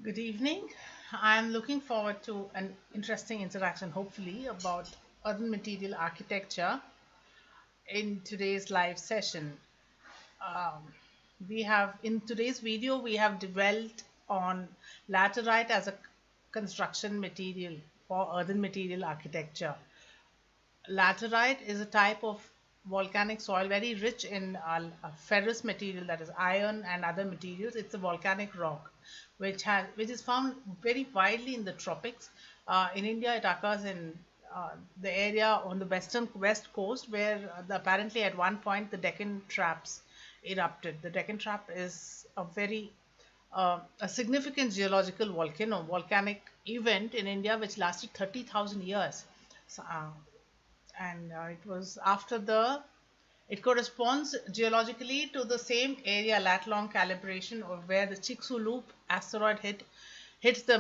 Good evening. I'm looking forward to an interesting interaction, hopefully, about urban material architecture in today's live session. Um, we have, in today's video, we have developed on laterite as a construction material for urban material architecture. Laterite is a type of volcanic soil very rich in ferrous material, that is iron and other materials. It's a volcanic rock which is found very widely in the tropics. In India, it occurs in the area on the west coast where apparently at one point the Deccan Traps erupted. The Deccan Trap is a significant geological volcanic event in India which lasted 30,000 years. So, and it was after it corresponds geologically to the same area lat long calibration of where the Chicxulub asteroid hits the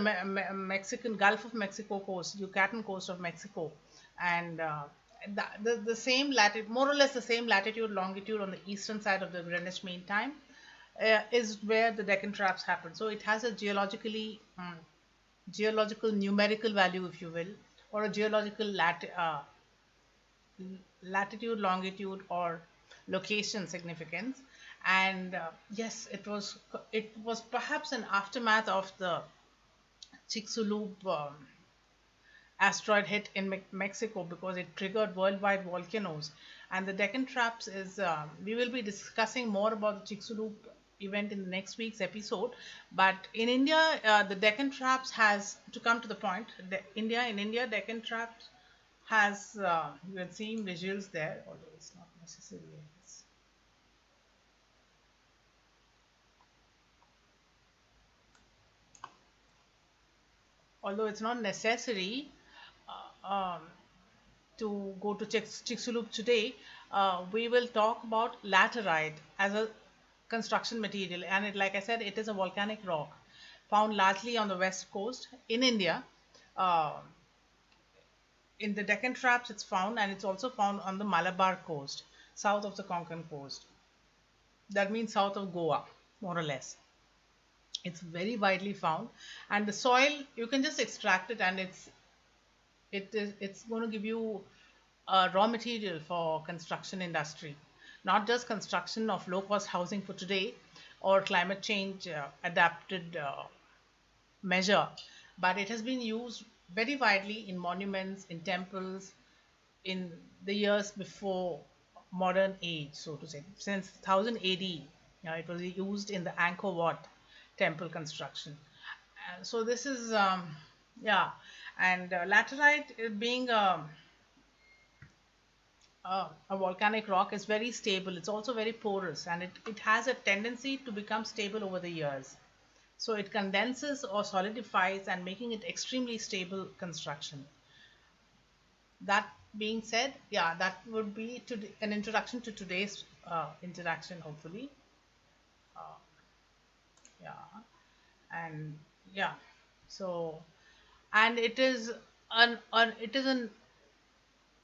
Mexican Gulf of Mexico coast, Yucatan coast of Mexico, and the same latitude, more or less the same latitude longitude on the eastern side of the Greenwich Mean Time is where the Deccan Traps happen. So it has a geological numerical value, if you will, or a geological latitude, longitude, or location significance. And yes, it was perhaps an aftermath of the Chicxulub asteroid hit in Mexico, because it triggered worldwide volcanoes. And the Deccan Traps is we will be discussing more about the Chicxulub event in the next week's episode. But in India, the Deccan Traps has, to come to the point, in India, Deccan Traps has, you are seeing visuals there, although it's not necessary. Although it's not necessary to go to Chicxulub today, we will talk about laterite as a construction material. And it, like I said, it is a volcanic rock found largely on the west coast in India. Uh, in the Deccan Traps, it's found, and it's also found on the Malabar coast, south of the Konkan coast. That means south of Goa, more or less. It's very widely found, and the soil, you can just extract it, and it's going to give you raw material for construction industry, not just construction of low cost housing for today or climate change adapted measure, but it has been used very widely in monuments, in temples, in the years before modern age, so to say. Since 1000 AD, it was used in the Angkor Wat temple construction. So this is, yeah, and laterite, being a volcanic rock, is very stable. It's also very porous, and it has a tendency to become stable over the years. So it condenses or solidifies, and making it extremely stable construction. That being said, yeah, that would be an introduction to today's interaction, hopefully. Uh, yeah, and yeah, so, and it is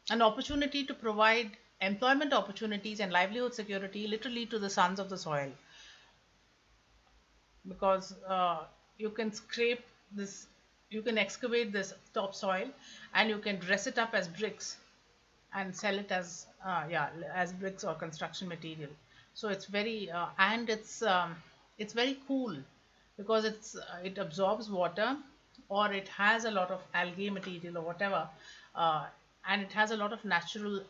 an opportunity to provide employment opportunities and livelihood security literally to the sons of the soil, because you can scrape this, you can excavate this topsoil, and you can dress it up as bricks and sell it as as bricks or construction material. So it's very and it's very cool, because it absorbs water, or it has a lot of algae material or whatever, uh, and it has a lot of natural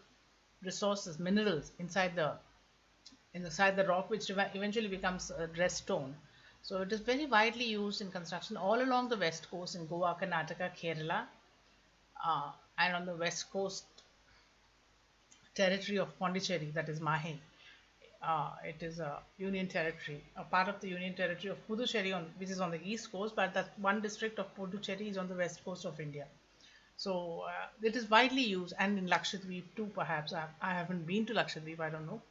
resources, minerals inside the rock, which eventually becomes a dressed stone. So it is very widely used in construction all along the west coast in Goa, Karnataka, Kerala, and on the west coast territory of Pondicherry, that is Mahe. It is a union territory, a part of the union territory of Puducherry, which is on the east coast, but that one district of Puducherry is on the west coast of India. So it is widely used, and in Lakshadweep too, perhaps. I haven't been to Lakshadweep, I don't know.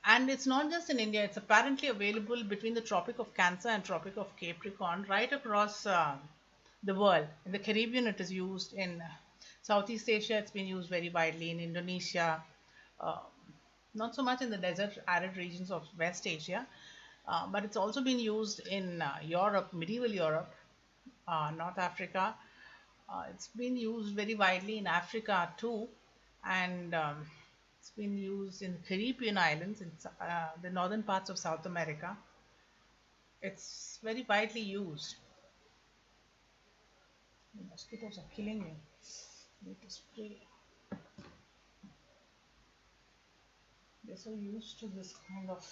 And it's not just in India, it's apparently available between the Tropic of Cancer and Tropic of Capricorn, right across the world. In the Caribbean, it is used. In Southeast Asia, it's been used very widely. In Indonesia, uh, not so much in the desert arid regions of West Asia, but it's also been used in Europe, medieval Europe, North Africa. It's been used very widely in Africa too, and it's been used in Caribbean islands, in the northern parts of South America. It's very widely used. The mosquitoes are killing me. Need to spray. They're so used to this kind of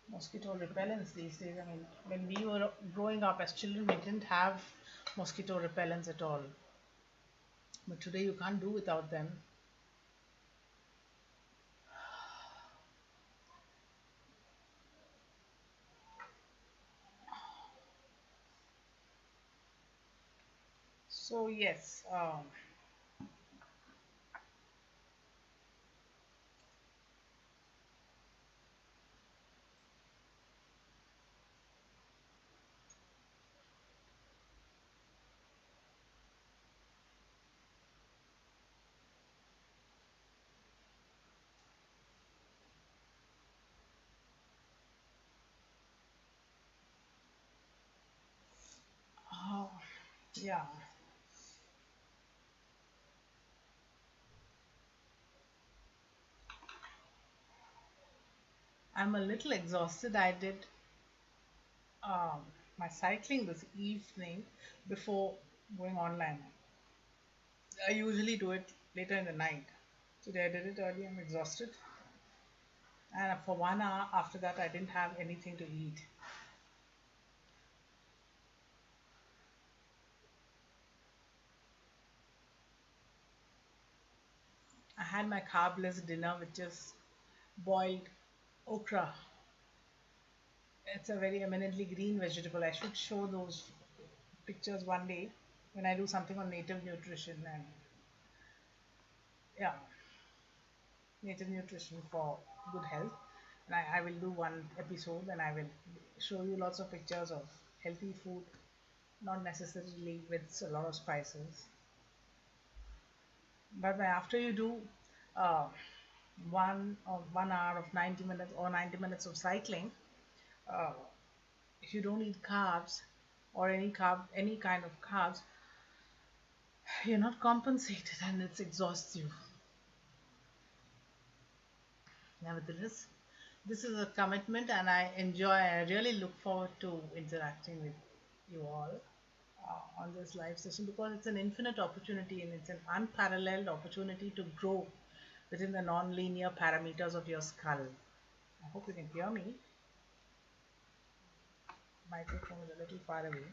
mosquito repellents these days. I mean, when we were growing up as children, we didn't have mosquito repellents at all. But today you can't do without them. So yes, oh, yeah, I'm a little exhausted. I did um, my cycling this evening before going online. I usually do it later in the night. Today I did it early. I'm exhausted, and for 1 hour after that, I didn't have anything to eat. I had my carbless dinner, which is boiled okra. It's a very eminently green vegetable. I should show those pictures one day when I do something on native nutrition and yeah, native nutrition for good health. And I will do one episode and I will show you lots of pictures of healthy food, not necessarily with a lot of spices. But after you do uh, 1 hour of 90 minutes or 90 minutes of cycling, uh, if you don't eat carbs or any kind of carbs, you're not compensated and it exhausts you. Nevertheless, this is a commitment and I really look forward to interacting with you all on this live session because it's an infinite opportunity and it's an unparalleled opportunity to grow within the non-linear parameters of your skull. I hope you can hear me. Microphone is a little far away.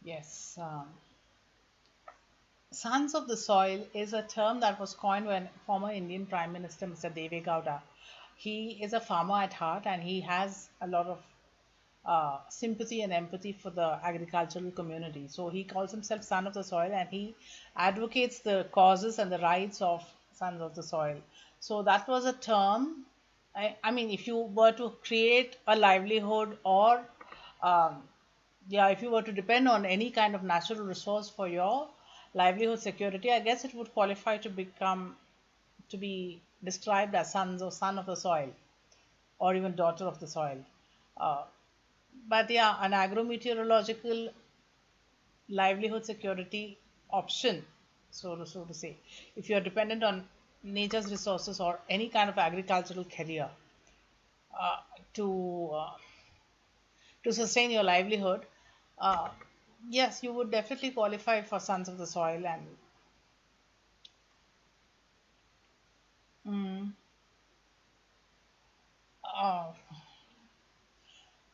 Yes, sons of the soil is a term that was coined by former Indian Prime Minister Mr. Deve Gowda. He is a farmer at heart and he has a lot of sympathy and empathy for the agricultural community. So he calls himself son of the soil and he advocates the causes and the rights of sons of the soil. So that was a term. I mean, if you were to create a livelihood or um, yeah, if you were to depend on any kind of natural resource for your livelihood security, I guess it would qualify to become to be described as sons or son of the soil or even daughter of the soil. Uh, but yeah, an agrometeorological livelihood security option, so to say, if you are dependent on nature's resources or any kind of agricultural career uh, to uh, to sustain your livelihood, uh, yes, you would definitely qualify for sons of the soil and mm, uh,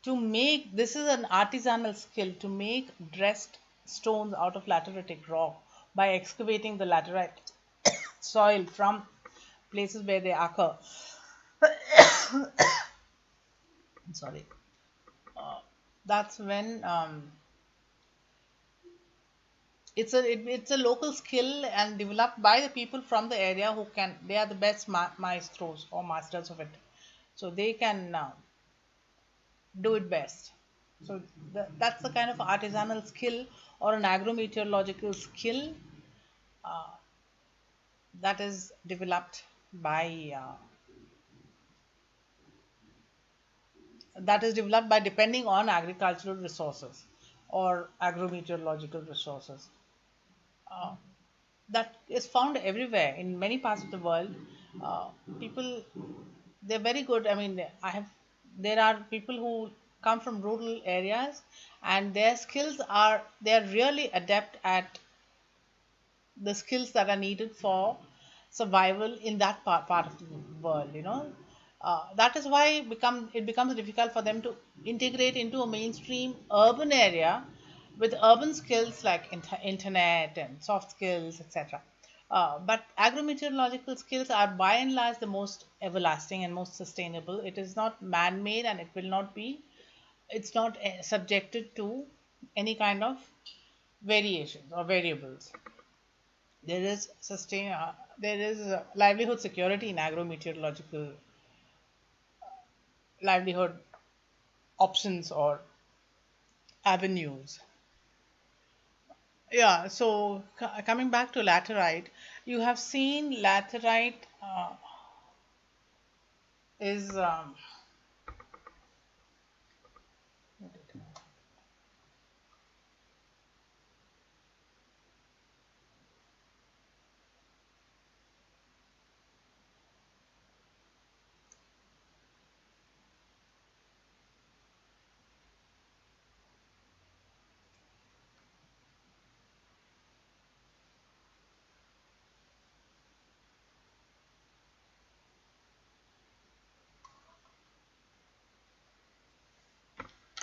to make, this is an artisanal skill to make dressed stones out of lateritic rock by excavating the laterite soil from places where they occur. I'm sorry. That's when it's a local skill and developed by the people from the area who can, they are the best maestros or masters of it, so they can do it best. So that's the kind of artisanal skill or an agrometeorological skill uh, that is developed by depending on agricultural resources or agrometeorological resources. Uh, that is found everywhere in many parts of the world. Uh, People, they're very good. I mean, there are people who come from rural areas, and their skills are, they're really adept at the skills that are needed for survival in that part of the world, that is why it becomes difficult for them to integrate into a mainstream urban area with urban skills like internet and soft skills, etc. But agrometeorological skills are by and large the most everlasting and most sustainable. It is not man-made, and it will not be, it's not subjected to any kind of variations or variables. There is livelihood security in agrometeorological livelihood options or avenues. Yeah, so coming back to laterite, you have seen laterite is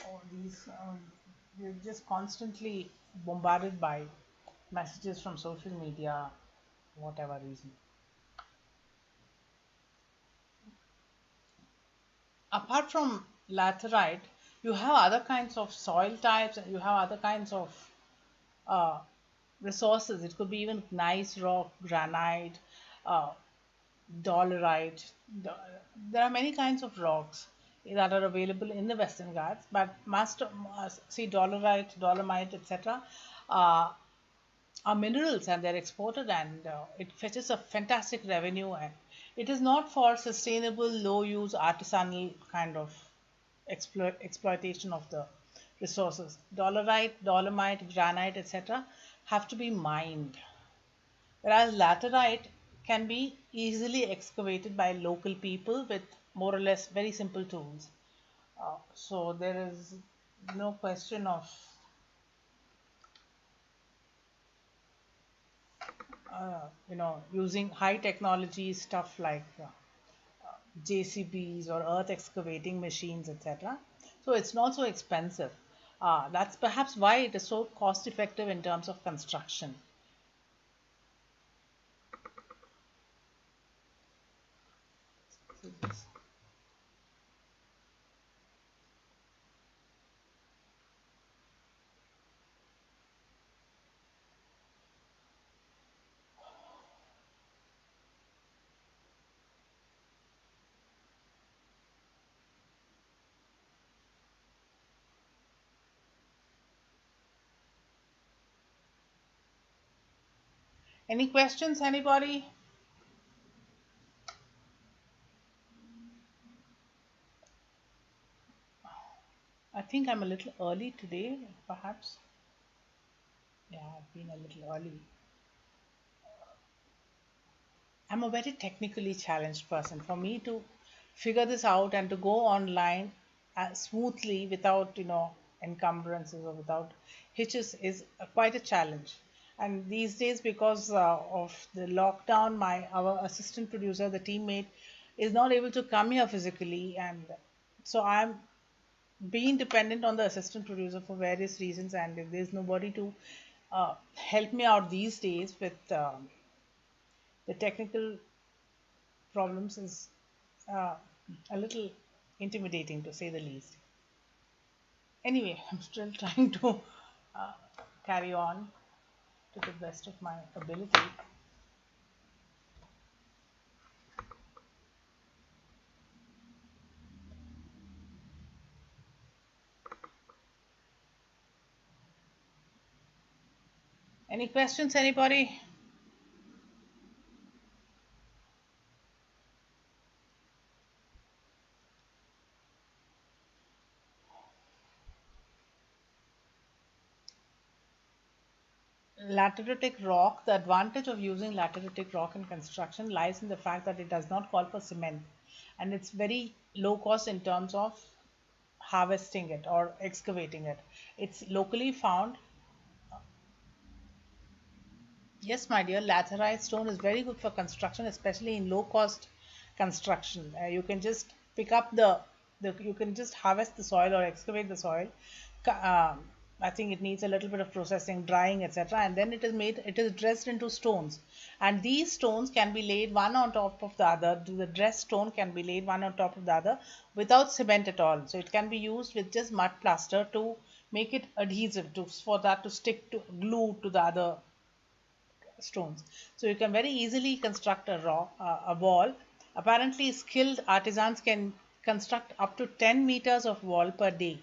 all these you're just constantly bombarded by messages from social media, whatever reason. Apart from laterite, you have other kinds of soil types, and you have other kinds of uh, resources. It could be even gneiss rock, granite, uh, dolomite. There are many kinds of rocks that are available in the Western Ghats, but see, dolomite, etc. Uh, are minerals, and they're exported, and it fetches a fantastic revenue. And it is not for sustainable, low use, artisanal kind of exploitation of the resources. Dolomite, granite, etc. have to be mined, whereas laterite can be easily excavated by local people with more or less very simple tools. So there is no question of using high technology stuff like JCBs or earth excavating machines, etc. So it's not so expensive. That's perhaps why it is so cost effective in terms of construction. Any questions, anybody? I think I'm a little early today, perhaps. Yeah, I've been a little early. I'm a very technically challenged person. For me to figure this out and to go online smoothly without, encumbrances or without hitches is quite a challenge. And these days, because of the lockdown, our assistant producer, the teammate, is not able to come here physically, and so I'm been dependent on the assistant producer for various reasons, and if there's nobody to help me out these days with the technical problems is uh, a little intimidating to say the least. Anyway, I'm still trying to uh, carry on to the best of my ability. Any questions, anybody? Lateritic rock, the advantage of using lateritic rock in construction lies in the fact that it does not call for cement, and it's very low cost in terms of harvesting it or excavating it. It's locally found. Yes, my dear, laterite stone is very good for construction, especially in low cost construction. You can just pick up you can just harvest the soil or excavate the soil. I think it needs a little bit of processing, drying, etc. And then it is dressed into stones. And these stones can be laid one on top of the other. The dressed stone can be laid one on top of the other without cement at all. So it can be used with just mud plaster to make it adhesive, for that to stick to glue to the other stones. So you can very easily construct a wall. Apparently, skilled artisans can construct up to 10 meters of wall per day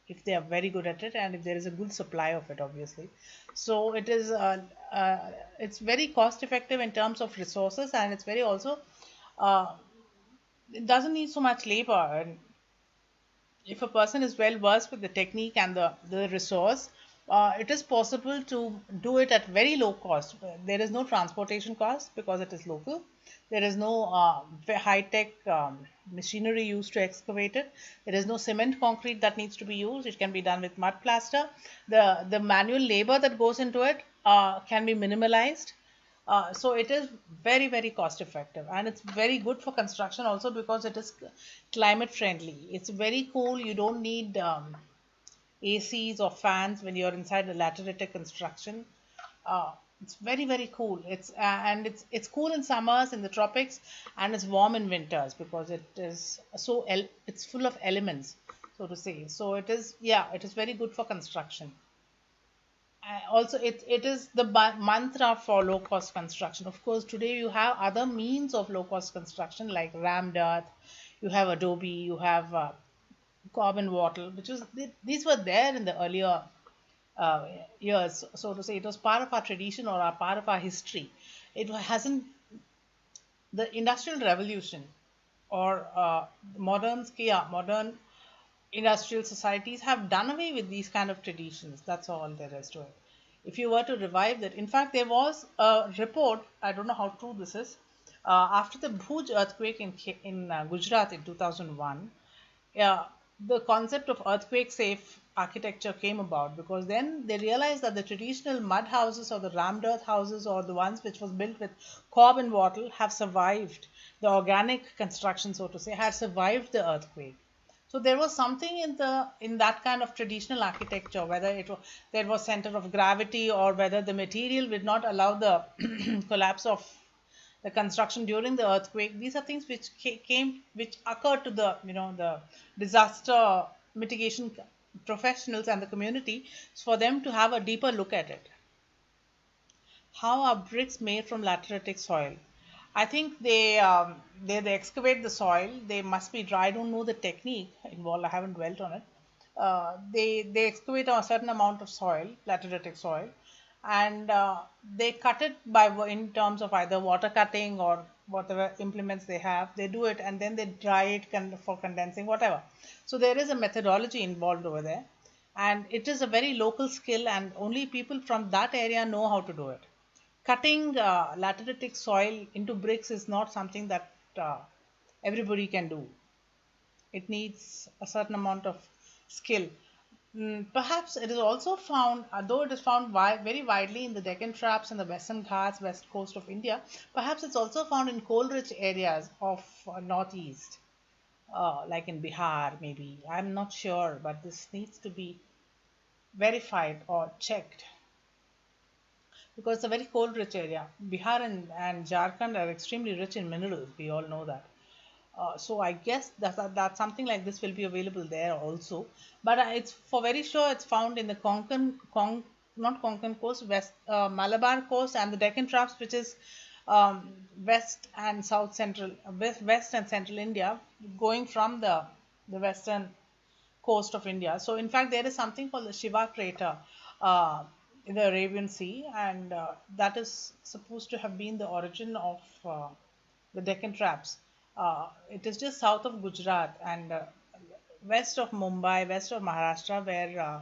if they are very good at it and if there is a good supply of it, obviously. So it's very cost effective in terms of resources, and it's very also uh, it doesn't need so much labor. And if a person is well versed with the technique and the resource, it is possible to do it at very low cost. There is no transportation cost because it is local. There is no high tech machinery used to excavate it. There is no cement concrete that needs to be used. It can be done with mud plaster. The manual labor that goes into it can be minimalized. So it is very, very cost effective, and it's very good for construction also because it is climate friendly. It's very cool. You don't need ACs or fans when you're inside a lateritic construction. It's very, very cool. It's cool in summers in the tropics, and it's warm in winters because it is it's full of elements, so to say. So it is very good for construction. Also, it is the mantra for low cost construction. Of course, today you have other means of low cost construction like rammed earth, you have adobe, you have carbon wattle, these were there in the earlier uh, years, so to say. It was part of our tradition or a part of our history. It hasn't The industrial revolution or modern industrial societies have done away with these kind of traditions. That's all there is to it. If you were to revive that, in fact, there was a report. I don't know how true this is. After the Bhuj earthquake in Gujarat in 2001, the concept of earthquake safe architecture came about because then they realized that the traditional mud houses or the rammed earth houses or the ones which was built with cob and wattle have survived. The organic construction, so to say, had survived the earthquake. So there was something in that kind of traditional architecture, whether there was center of gravity or whether the material did not allow the collapse of the construction during the earthquake. These are things which occurred to the disaster mitigation professionals and the community, for them to have a deeper look at it. How are bricks made from lateritic soil? I think they excavate the soil. They must be dry. I don't know the technique involved. I haven't dwelt on it. They excavate a certain amount of soil, lateritic soil, and they cut it in terms of either water cutting or whatever implements they have. They do it and then they dry it for condensing, whatever. So there is a methodology involved over there, and it is a very local skill, and only people from that area know how to do it. Cutting lateritic soil into bricks is not something that everybody can do. It needs a certain amount of skill. Perhaps it is also found, though it is found very widely in the Deccan Traps and the Western Ghats, west coast of India, perhaps it's also found in coal rich areas of northeast. like in Bihar, maybe. I'm not sure, but this needs to be verified or checked because it's a very coal rich area. Bihar and Jharkhand are extremely rich in minerals. We all know that. So I guess that something like this will be available there also. But it's for very sure it's found in the not Konkan coast, West Malabar coast, and the Deccan Traps, which is west and south central, west and central India, going from the western coast of India. So, in fact, there is something called the Shiva crater uh, in the Arabian Sea, and that is supposed to have been the origin of the Deccan Traps. It is just south of Gujarat and west of Mumbai, west of Maharashtra, where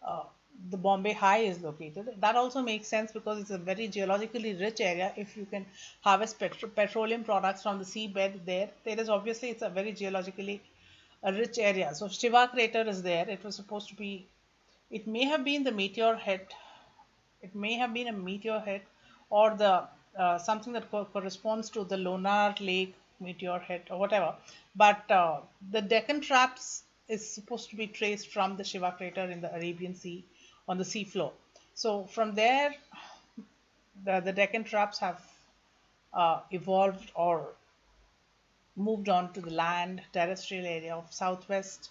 uh, the Bombay High is located. That also makes sense because it's a very geologically rich area. If you can harvest petroleum products from the seabed there, there is obviously it's a very geologically a rich area. So Shiva crater is there. It was supposed to be. It may have been the meteor head. It may have been a meteor head, or the something that corresponds to the Lonar Lake meteor head or whatever. But the Deccan Traps is supposed to be traced from the Shiva crater in the Arabian Sea on the seafloor. So from there, the Deccan Traps have evolved or moved on to the land terrestrial area of southwest,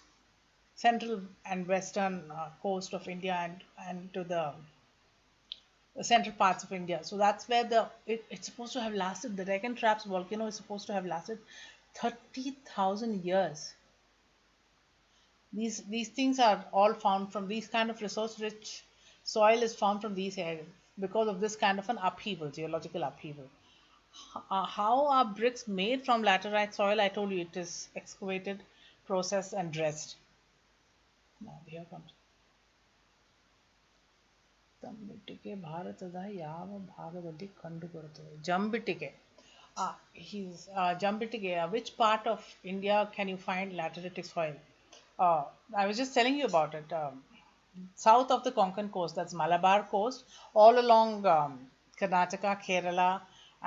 central, and western coast of India and to the central parts of India. So that's where it's supposed to have lasted. The Deccan Traps volcano is supposed to have lasted 30,000 years. These things are all found from these kind of resource rich soil is found from these areas because of this kind of an upheaval, geological upheaval. How are bricks made from laterite soil? I told you it is excavated, processed, and dressed. Now here comes. ಜಂಬಿಟ್ಟಿಗೆ ಭಾರತದ ಯಾವ ಭಾಗದಲ್ಲಿ ಕಂಡುಬರುತ್ತದೆ? ಜಂಬಿಟ್ಟಿಗೆ. He's Jambitige. Which part of India can you find lateritic soil? I was just telling you about it. South of the Konkan coast, that's Malabar coast, all along Karnataka, Kerala,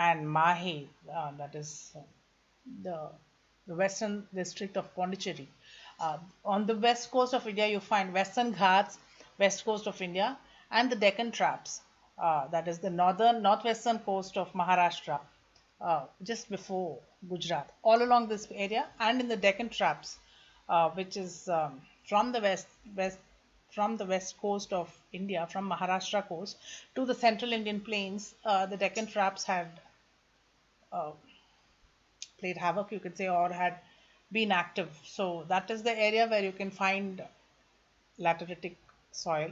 and Mahi, that is the, the western district of Pondicherry. On the west coast of India, you find Western Ghats, west coast of India, and the Deccan Traps, that is the northwestern coast of Maharashtra, just before Gujarat, all along this area, and in the Deccan Traps, which is from the from the west coast of India, from Maharashtra coast to the central Indian plains. The Deccan Traps had uh, played havoc, you could say, or had been active. So that is the area where you can find lateritic soil.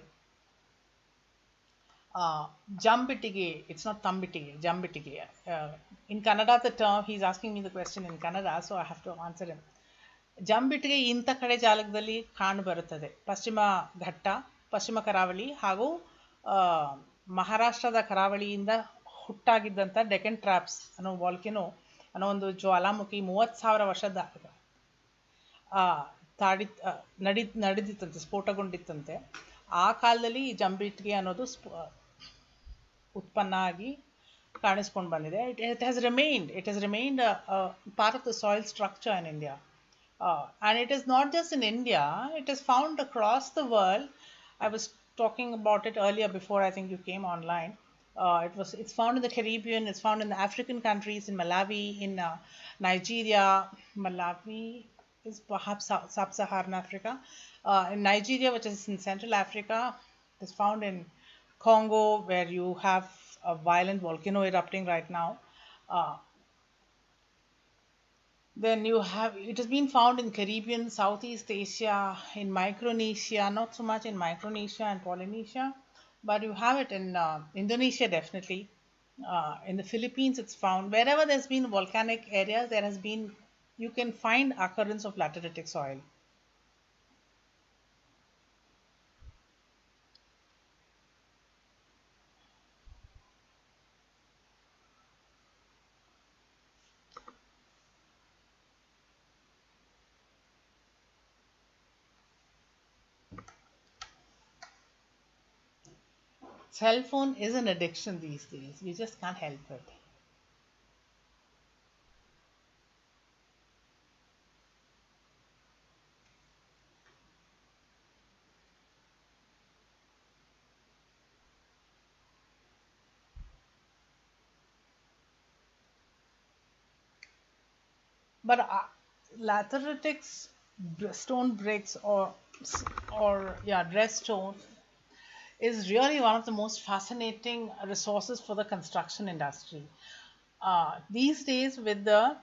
uh, Jambitige, it's not Tambitige, Jambitige. In Kannada, the term, he's asking me the question in Kannada, so I have to answer him. ಜಂಬಿಟ್ಟಿಗೆ ಇಂಥ ಕಡೆ ಜಾಗದಲ್ಲಿ ಕಾಣಬರುತ್ತದೆ. ಪಶ್ಚಿಮ ಘಟ್ಟ, ಪಶ್ಚಿಮ ಕರಾವಳಿ ಹಾಗೂ ಮಹಾರಾಷ್ಟ್ರದ ಕರಾವಳಿಯಿಂದ ಹುಟ್ಟಾಗಿದ್ದಂಥ ಡೆಕನ್ ಟ್ರಾಪ್ಸ್ ಅನ್ನೋ ವಾಲ್ಕೆನೋ ಅನ್ನೋ ಒಂದು ಜ್ವಾಲಾಮುಖಿ 30,000 ವರ್ಷದ ತಾಡಿ ನಡೆದಿತ್ತಂತೆ, ಸ್ಫೋಟಗೊಂಡಿತ್ತಂತೆ. ಆ ಕಾಲದಲ್ಲಿ ಈ ಜಂಬಿಟ್ಟಿಗೆ ಅನ್ನೋದು ಉತ್ಪನ್ನ ಆಗಿ ಕಾಣಿಸ್ಕೊಂಡು ಬಂದಿದೆ. It has remained part of the soil structure in India. And it is not just in India, it is found across the world. I was talking about it earlier before I think you came online. It's found in the Caribbean, it's found in the African countries, in Malawi, in Nigeria. Malawi is perhaps sub-Saharan Africa. In Nigeria, which is in Central Africa, it is found in Congo, where you have a violent volcano erupting right now. Then you have, it has been found in Caribbean, Southeast Asia, in Micronesia, not so much in Micronesia and Polynesia, but you have it in Indonesia definitely. In the Philippines, it's found. Wherever there's been volcanic areas, there has been, you can find occurrence of lateritic soil. Cell phone is an addiction these days. We just can't help it. But lateritic stone bricks or yeah, dressed stone is really one of the most fascinating resources for the construction industry. These days, with the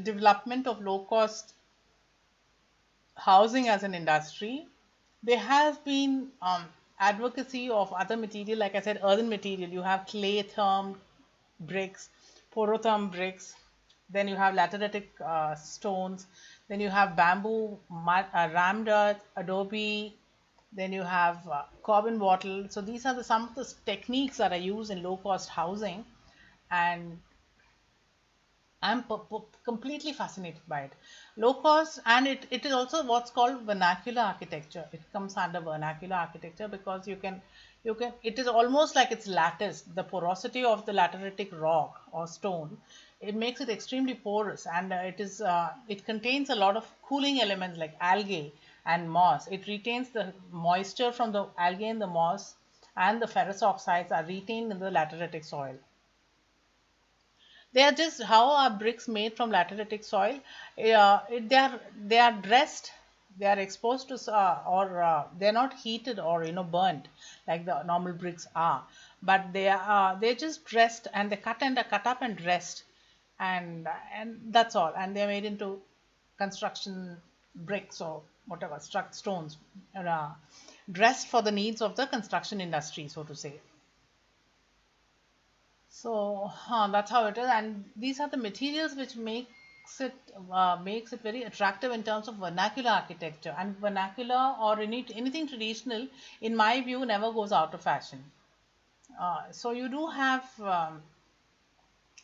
development of low cost housing as an industry, there has been advocacy of other material, like I said, earthen material. You have clay therm bricks, porotherm bricks, then you have lateritic stones, then you have bamboo, rammed earth, adobe, then you have carbon wattle. So these are some of the techniques that are used in low cost housing, and I'm completely fascinated by it. Low cost, and it is also what's called vernacular architecture. It comes under vernacular architecture because it is almost like it's lattice. The porosity of the lateritic rock or stone, it makes it extremely porous, and it contains a lot of cooling elements like algae and moss. It retains the moisture from the algae and the moss, and the ferrous oxides are retained in the lateritic soil. They are just how are bricks made from lateritic soil. They are dressed, they are exposed to or they're not heated or burnt like the normal bricks are, but they're just dressed, and cut up and dressed, and that's all, and they're made into construction bricks or whatever struck stones, uh, dressed for the needs of the construction industry, so to say. So that's how it is, and these are the materials which makes it very attractive in terms of vernacular architecture. And vernacular or anything traditional, in my view, never goes out of fashion. So you do have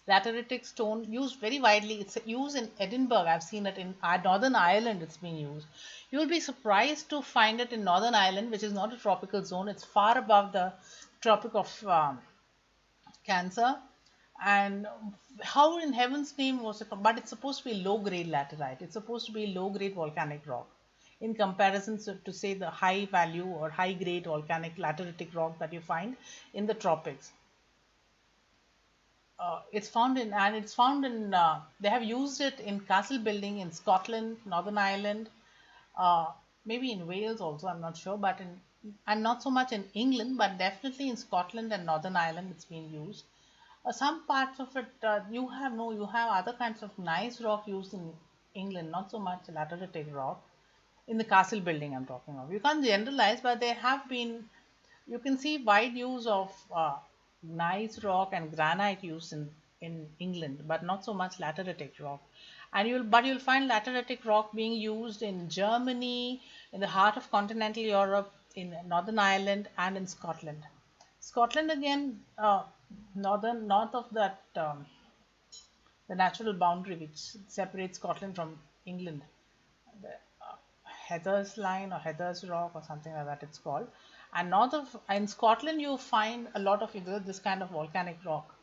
lateritic stone used very widely. It's used in Edinburgh. I've seen it in Northern Ireland. It's been used. You'll be surprised to find it in Northern Ireland, which is not a tropical zone. It's far above the Tropic of Cancer. And how in heaven's name was it? But it's supposed to be low grade laterite. It's supposed to be low grade volcanic rock in comparison to say the high value or high grade volcanic lateritic rock that you find in the tropics. It's found in they have used it in castle building in Scotland, Northern Ireland, uh, maybe in Wales also, I'm not sure, but in and not so much in England, but definitely in Scotland and Northern Ireland it's been used. Some parts of it you have other kinds of nice rock used in England, not so much lateritic rock in the castle building I'm talking of. You can't generalize, but there have been, you can see wide use of gneiss rock and granite used in England, but not so much lateritic rock. And you'll find lateritic rock being used in Germany, in the heart of continental Europe, in Northern Ireland, and in Scotland. Scotland again, north of that, the natural boundary which separates Scotland from England, the Heather's Line or Heather's Rock or something like that it's called. And north of in Scotland you find a lot of this kind of volcanic rock,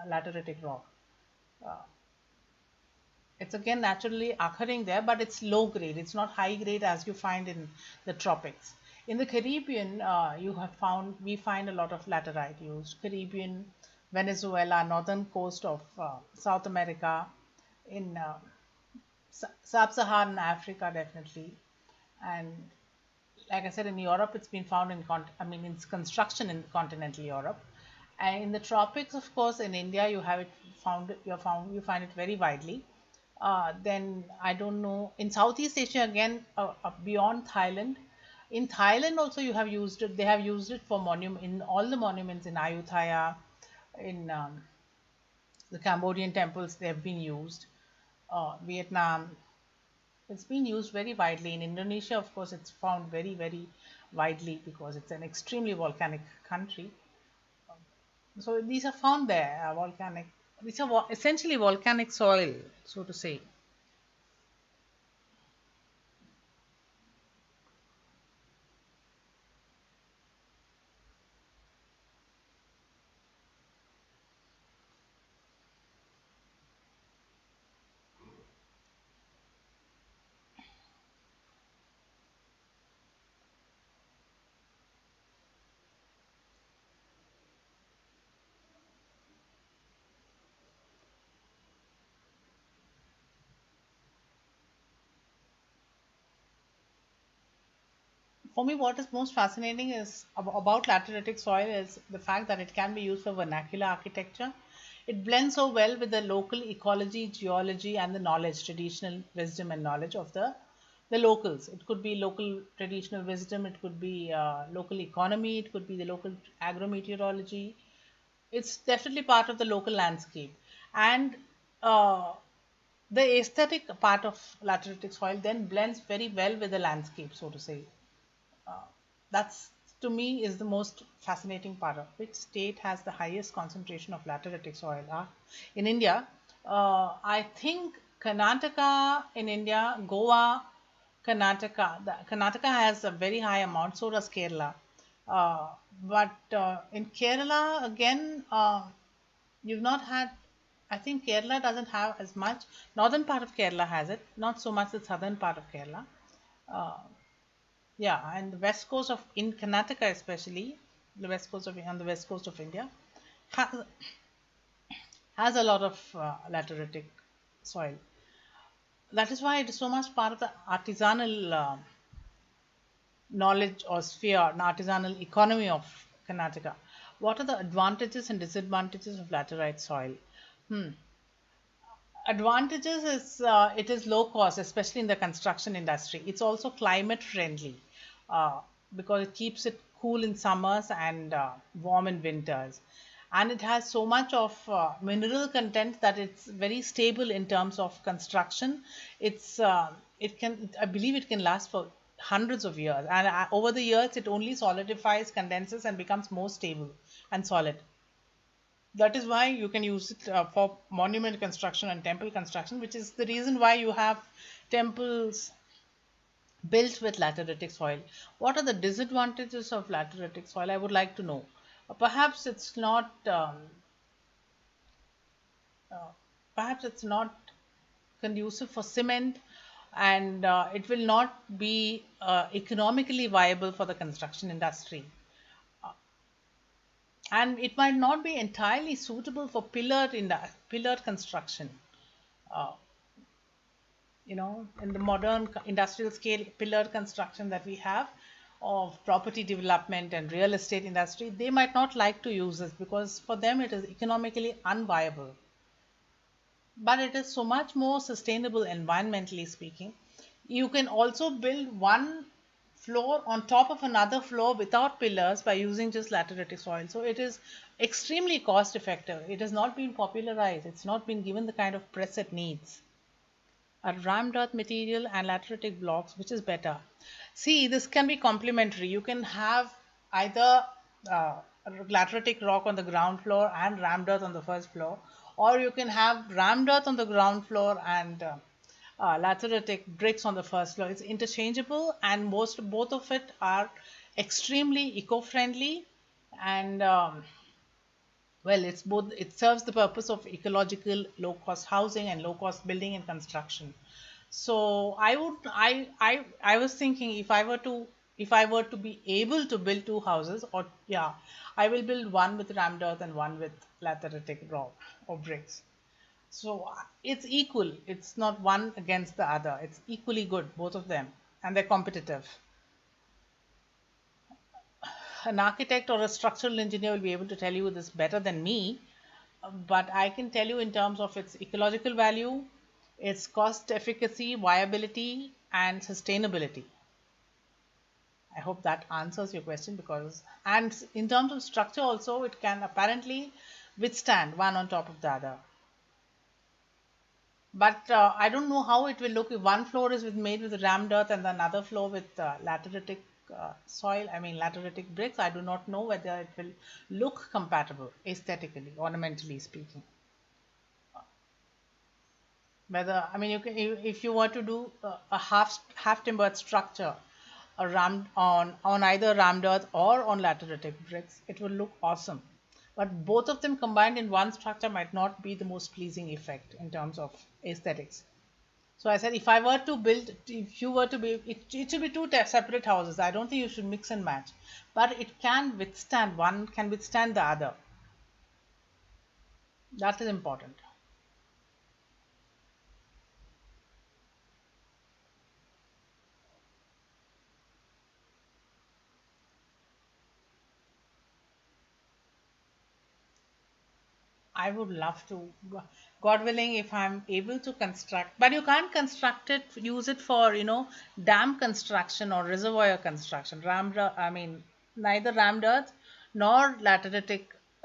lateritic rock. Uh, it's again naturally occurring there, but it's low grade. It's not high grade as you find in the tropics. In the Caribbean, we find a lot of laterite used. Caribbean, Venezuela, northern coast of South America, in sub-Saharan Africa, definitely, and like I said, in Europe, it's been found in construction in continental Europe, and in the tropics, of course, in India, you have it found. You find it very widely. Then I don't know in Southeast Asia again, beyond Thailand. In Thailand also you have used it. They have used it for monument in all the monuments in Ayutthaya, in the Cambodian temples. They have been used. Vietnam, it's been used very widely. In Indonesia, of course, it's found very, very widely because it's an extremely volcanic country. So these are found there, volcanic. These are essentially volcanic soil, so to say. For me, what is most fascinating is about lateritic soil is the fact that it can be used for vernacular architecture. It blends so well with the local ecology, geology, and the knowledge, traditional wisdom and knowledge of the locals. It could be local traditional wisdom, it could be local economy, it could be the local agrometeorology. It's definitely part of the local landscape. And uh, the aesthetic part of lateritic soil then blends very well with the landscape, so to say. That's, to me, is the most fascinating part of which state has the highest concentration of lateritic soil. In India, I think Karnataka in India, Goa, Karnataka. Karnataka has a very high amount, so does Kerala. Uh, but in Kerala, again, you've not had, I think Kerala doesn't have as much. Northern part of Kerala has it, not so much the southern part of Kerala. Uh, yeah, and the west coast of in Karnataka especially, the west coast of on the west coast of India has, has a lot of lateritic soil. That is why it is so much part of the artisanal knowledge or sphere, an artisanal economy of Karnataka. What are the advantages and disadvantages of laterite soil? Hmm. Advantages is it is low cost, especially in the construction industry. It's also climate friendly uh, because it keeps it cool in summers and warm in winters. And it has so much of mineral content that it's very stable in terms of construction. It can, I believe, it can last for hundreds of years, and over the years, it only solidifies, condenses, and becomes more stable and solid. That is why you can use it for monument construction and temple construction, which is the reason why you have temples built with lateritic soil. What are the disadvantages of lateritic soil? I would like to know. Perhaps it's not. Uh, Perhaps it's not conducive for cement, and it will not be economically viable for the construction industry, and it might not be entirely suitable for pillar construction. Uh, in the modern industrial scale pillar construction that we have of property development and real estate industry, they might not like to use this because for them it is economically unviable. But it is so much more sustainable environmentally speaking. You can also build one floor on top of another floor without pillars by using just lateritic soil. So it is extremely cost effective. It has not been popularized, it's not been given the kind of press it needs. A rammed earth material and lateritic blocks, which is better? See, this can be complementary. You can have either lateritic rock on the ground floor and rammed earth on the first floor, or you can have rammed earth on the ground floor and lateritic bricks on the first floor. It's interchangeable, and both of it are extremely eco-friendly, and well, it's both. It serves the purpose of ecological, low-cost housing and low-cost building and construction. So I was thinking, if I were to be able to build two houses, or yeah, I will build one with rammed earth and one with lateritic rock or bricks. So it's equal. It's not one against the other. It's equally good, both of them, and they're competitive. An architect or a structural engineer will be able to tell you this better than me, but I can tell you in terms of its ecological value, its cost efficacy, viability, and sustainability. I hope that answers your question, because, and in terms of structure also, it can apparently withstand one on top of the other. But I don't know how it will look if one floor is made with rammed earth and another floor with lateritic soil, I mean lateritic bricks. I do not know whether it will look compatible aesthetically, ornamentally speaking. Whether, I mean, you can, if you were to do a half timbered structure, a rammed on either rammed earth or on lateritic bricks, it will look awesome. But both of them combined in one structure might not be the most pleasing effect in terms of aesthetics. So I said, if you were to be, it should be two separate houses. I don't think you should mix and match, but it can withstand, one can withstand the other. That is important. I would love to, God willing, if I'm able to construct, but you can't construct it, use it for, dam construction or reservoir construction. I mean, neither rammed earth nor lateritic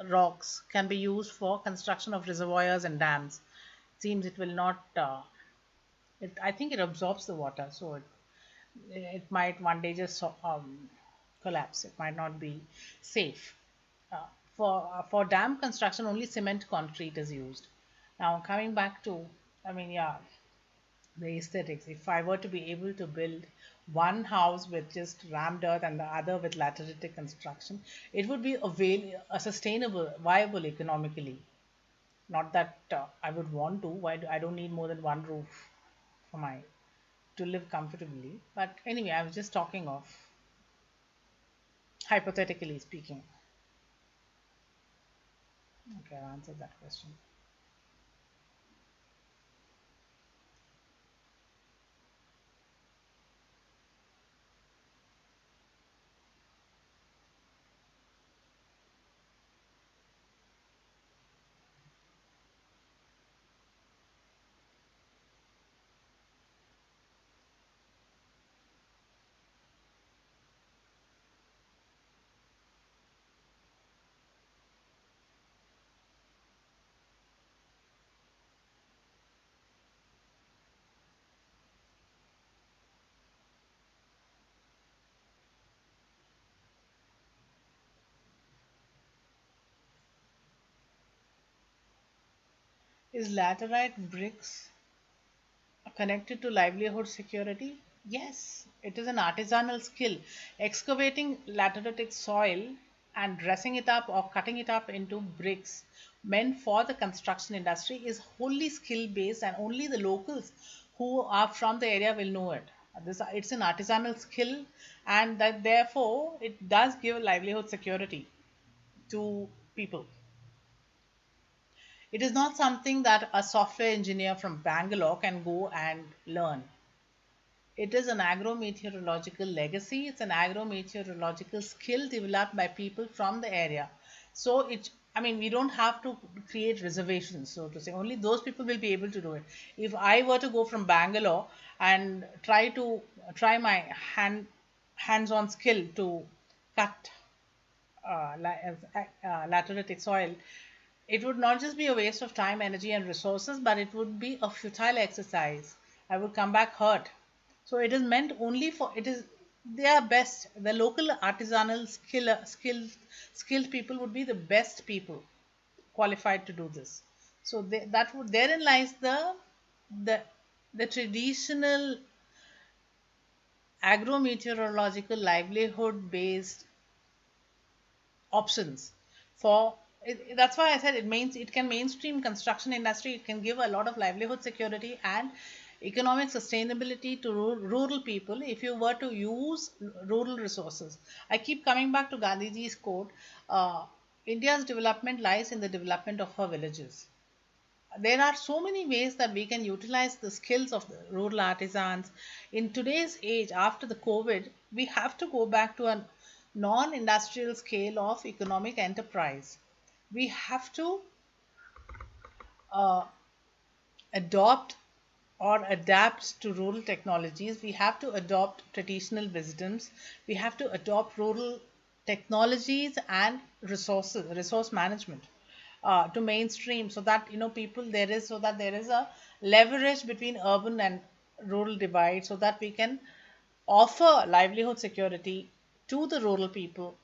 rocks can be used for construction of reservoirs and dams. Seems it will not, I think it absorbs the water, so it might one day just collapse. It might not be safe. Uh, for dam construction, only cement concrete is used. Now coming back to, I mean, yeah, the aesthetics. If I were to be able to build one house with just rammed earth and the other with lateritic construction, it would be a sustainable, viable economically. Not that I would want to. I don't need more than one roof for my to live comfortably. But anyway, I was just talking of hypothetically speaking. Okay, I answered that question. Is laterite bricks connected to livelihood security? Yes, it is an artisanal skill. Excavating lateritic soil and dressing it up or cutting it up into bricks meant for the construction industry is wholly skill based, and only the locals who are from the area will know it. It's an artisanal skill, and that therefore it does give livelihood security to people. It is not something that a software engineer from Bangalore can go and learn. It is an agrometeorological legacy. It's an agrometeorological skill developed by people from the area. So I mean, we don't have to create reservations, so to say. Only those people will be able to do it. If I were to go from Bangalore and try my hands-on skill to cut lateritic soil, it would not just be a waste of time, energy, and resources, but it would be a futile exercise. I would come back hurt. So it is meant only for it is they are best. The local artisanal skilled people would be the best people qualified to do this. So that would therein lies the the traditional agrometeorological livelihood based options for that's why I said it can mainstream construction industry. It can give a lot of livelihood security and economic sustainability to rural people if you were to use rural resources. I keep coming back to Gandhiji's quote, India's development lies in the development of her villages. There are so many ways that we can utilize the skills of the rural artisans. In today's age, after the COVID, we have to go back to a non industrial scale of economic enterprise. We have to uh, adopt or adapt to rural technologies. We have to adopt traditional wisdoms. We have to adopt rural technologies and resource management to mainstream, so that people there is so that there is a leverage between urban and rural divide, so that we can offer livelihood security to the rural people,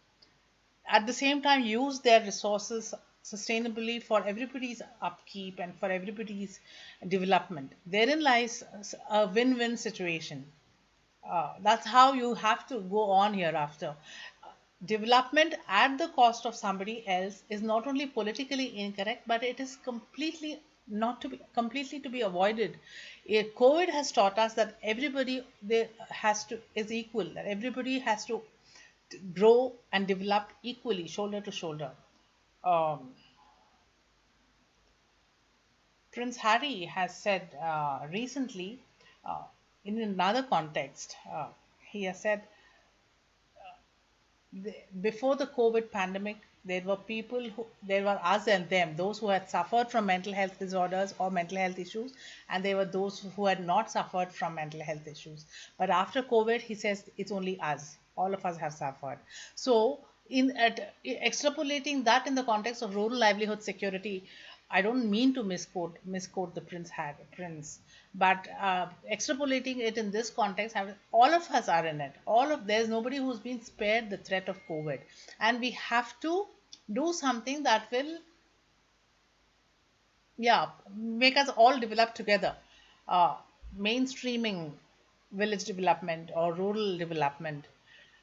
at the same time use their resources sustainably for everybody's upkeep and for everybody's development. Therein lies a win-win situation. That's how you have to go on hereafter. Development at the cost of somebody else is not only politically incorrect, but it is not to be completely to be avoided. COVID has taught us that everybody there has to is equal, that everybody has to grow and develop equally, shoulder to shoulder. Um, Prince Harry has said recently, uh, in another context, he has said before the COVID pandemic, there were people who, there were us and them, those who had suffered from mental health disorders or mental health issues, and there were those who had not suffered from mental health issues. But after COVID, he says it's only us. All of us have suffered. So, extrapolating that in the context of rural livelihood security, I don't mean to misquote the prince, but extrapolating it in this context, all of us are in it. There's nobody who's been spared the threat of COVID, and we have to do something that will, yeah, make us all develop together. Uh, Mainstreaming village development or rural development.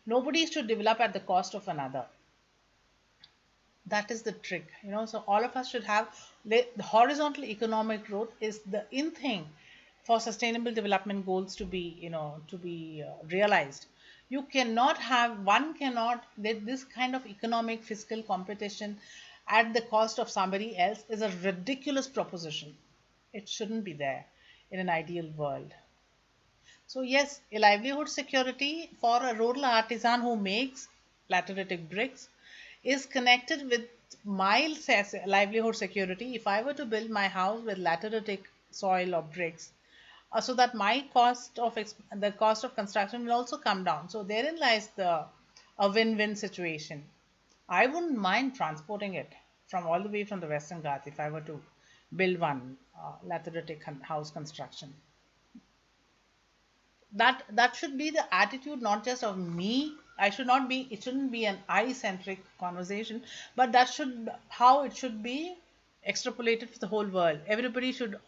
Nobody should develop at the cost of another. That is the trick, so all of us should have the horizontal economic growth is the in thing for sustainable development goals to be, realized. You cannot have one cannot this kind of economic fiscal competition at the cost of somebody else is a ridiculous proposition. It shouldn't be there in an ideal world. So yes, a livelihood security for a rural artisan who makes lateritic bricks is connected with my livelihood security if I were to build my house with lateritic soil or bricks, so that my the cost of construction will also come down. So therein lies the a win-win situation. I wouldn't mind transporting it from all the way from the Western Ghats if I were to build one lateritic house construction. That should be the attitude, not just of me. It shouldn't be an I centric conversation, but that should how it should be extrapolated for the whole world. Everybody should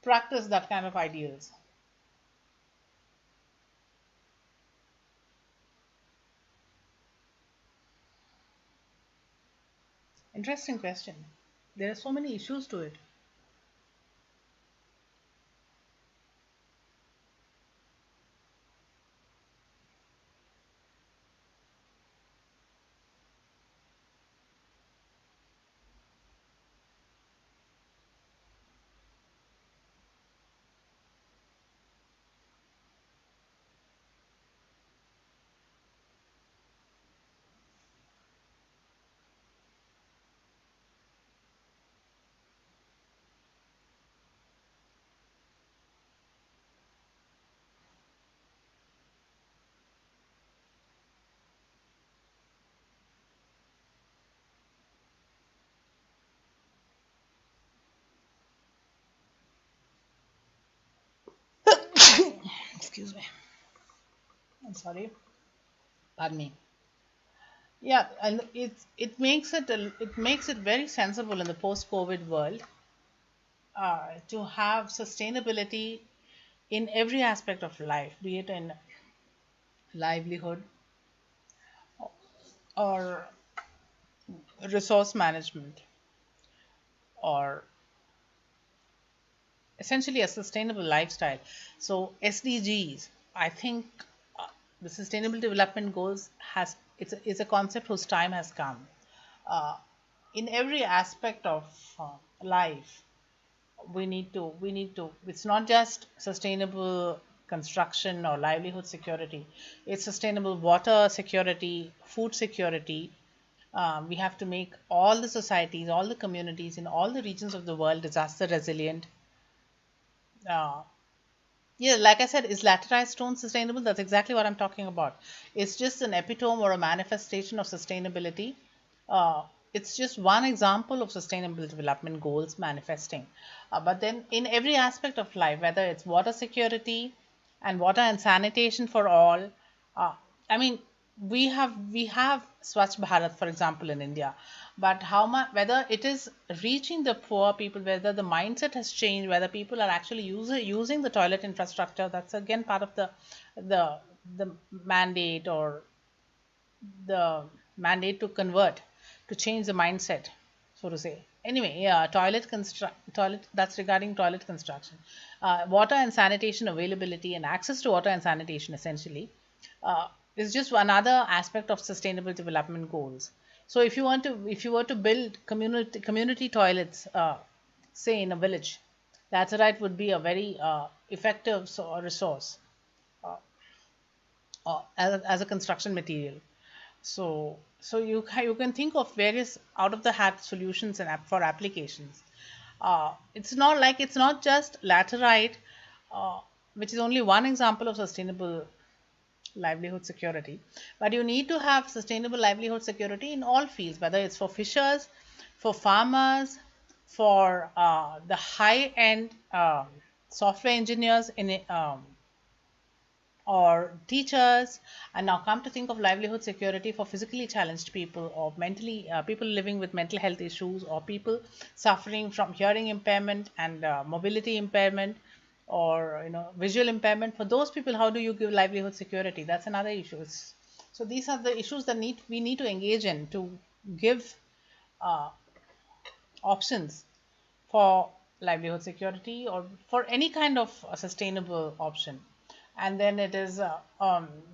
practice that kind of ideals. Interesting question. There are so many issues to it. Excuse me. I'm sorry. Pardon me. Yeah, and it makes it very sensible in the post-COVID world to have sustainability in every aspect of life, be it in livelihood or resource management or essentially a sustainable lifestyle. So SDGs, I think the Sustainable Development Goals it's a concept whose time has come. Uh, in every aspect of life, we need to it's not just sustainable construction or livelihood security, it's sustainable water security, food security. We have to make all the societies, all the communities in all the regions of the world disaster resilient. uh, yeah, like I said, is laterite stone sustainable? That's exactly what I'm talking about. It's just an epitome or a manifestation of sustainability. Uh, it's just one example of sustainable development goals manifesting. But then, in every aspect of life, whether it's water security and water and sanitation for all, uh, I mean, we have Swachh Bharat, for example, in India, but how much whether it is reaching the poor people, whether the mindset has changed, whether people are actually using the toilet infrastructure, that's again part of the the mandate or the mandate to convert, to change the mindset, so to say. Anyway, yeah, toilet, that's regarding toilet construction. Water and sanitation availability and access to water and sanitation essentially is just another aspect of sustainable development goals. So if you were to build community toilets, say in a village, laterite would be a very effective resource. Uh, as a construction material. So you can think of various out of the hat solutions and for applications. It's not just laterite, uh, which is only one example of sustainable livelihood security, but you need to have sustainable livelihood security in all fields, whether it's for fishers, for farmers, for the high end software engineers or teachers. And now come to think of livelihood security for physically challenged people, or mentally people living with mental health issues, or people suffering from hearing impairment and mobility impairment, or visual impairment. For those people, how do you give livelihood security? That's another issue. So these are the issues that we need to engage in to give uh, options for livelihood security, or for any kind of sustainable option. And then it is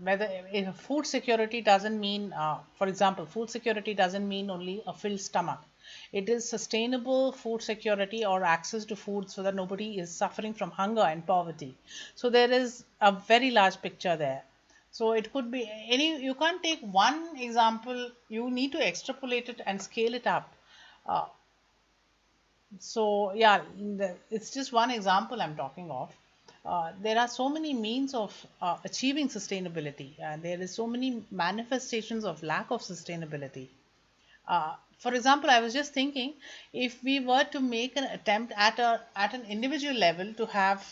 whether if food security doesn't mean, for example, food security doesn't mean only a filled stomach. It is sustainable food security, or access to food so that nobody is suffering from hunger and poverty. So there is a very large picture there. So it could be any, you can't take one example, you need to extrapolate it and scale it up. uh, so yeah, it's just one example I'm talking of. There are so many means of achieving sustainability, and there is so many manifestations of lack of sustainability. For example, I was just thinking, if we were to make an attempt at an individual level to have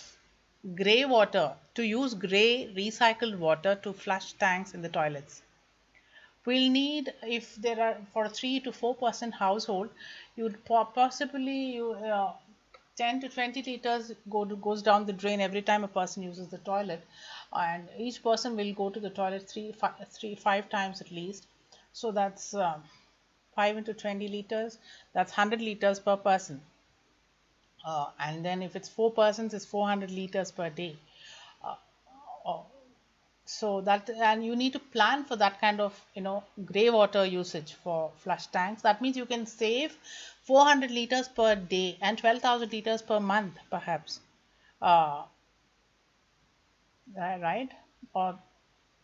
gray water, to use gray recycled water to flush tanks in the toilets, we'll need, if there are for 3 to 4% household, you'd possibly 10 to 20 liters goes down the drain every time a person uses the toilet, and each person will go to the toilet 5 times at least. So that's 5 into 20 liters, that's 100 liters per person. And then if it's 4 persons, it's 400 liters per day. uh, uh, so that, and you need to plan for that kind of gray water usage for flush tanks. That means you can save 400 liters per day and 12,000 liters per month perhaps. uh, right, or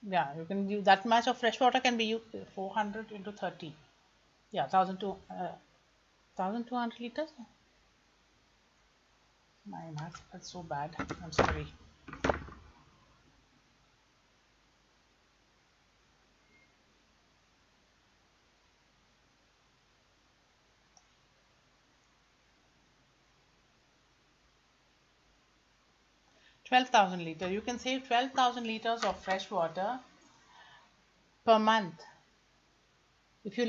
yeah, you can use that much of fresh water can be used. 400 into 30, yeah, 1200 liters. My math is so bad, I'm sorry. 12,000 liters, you can save 12,000 liters of fresh water per month. If you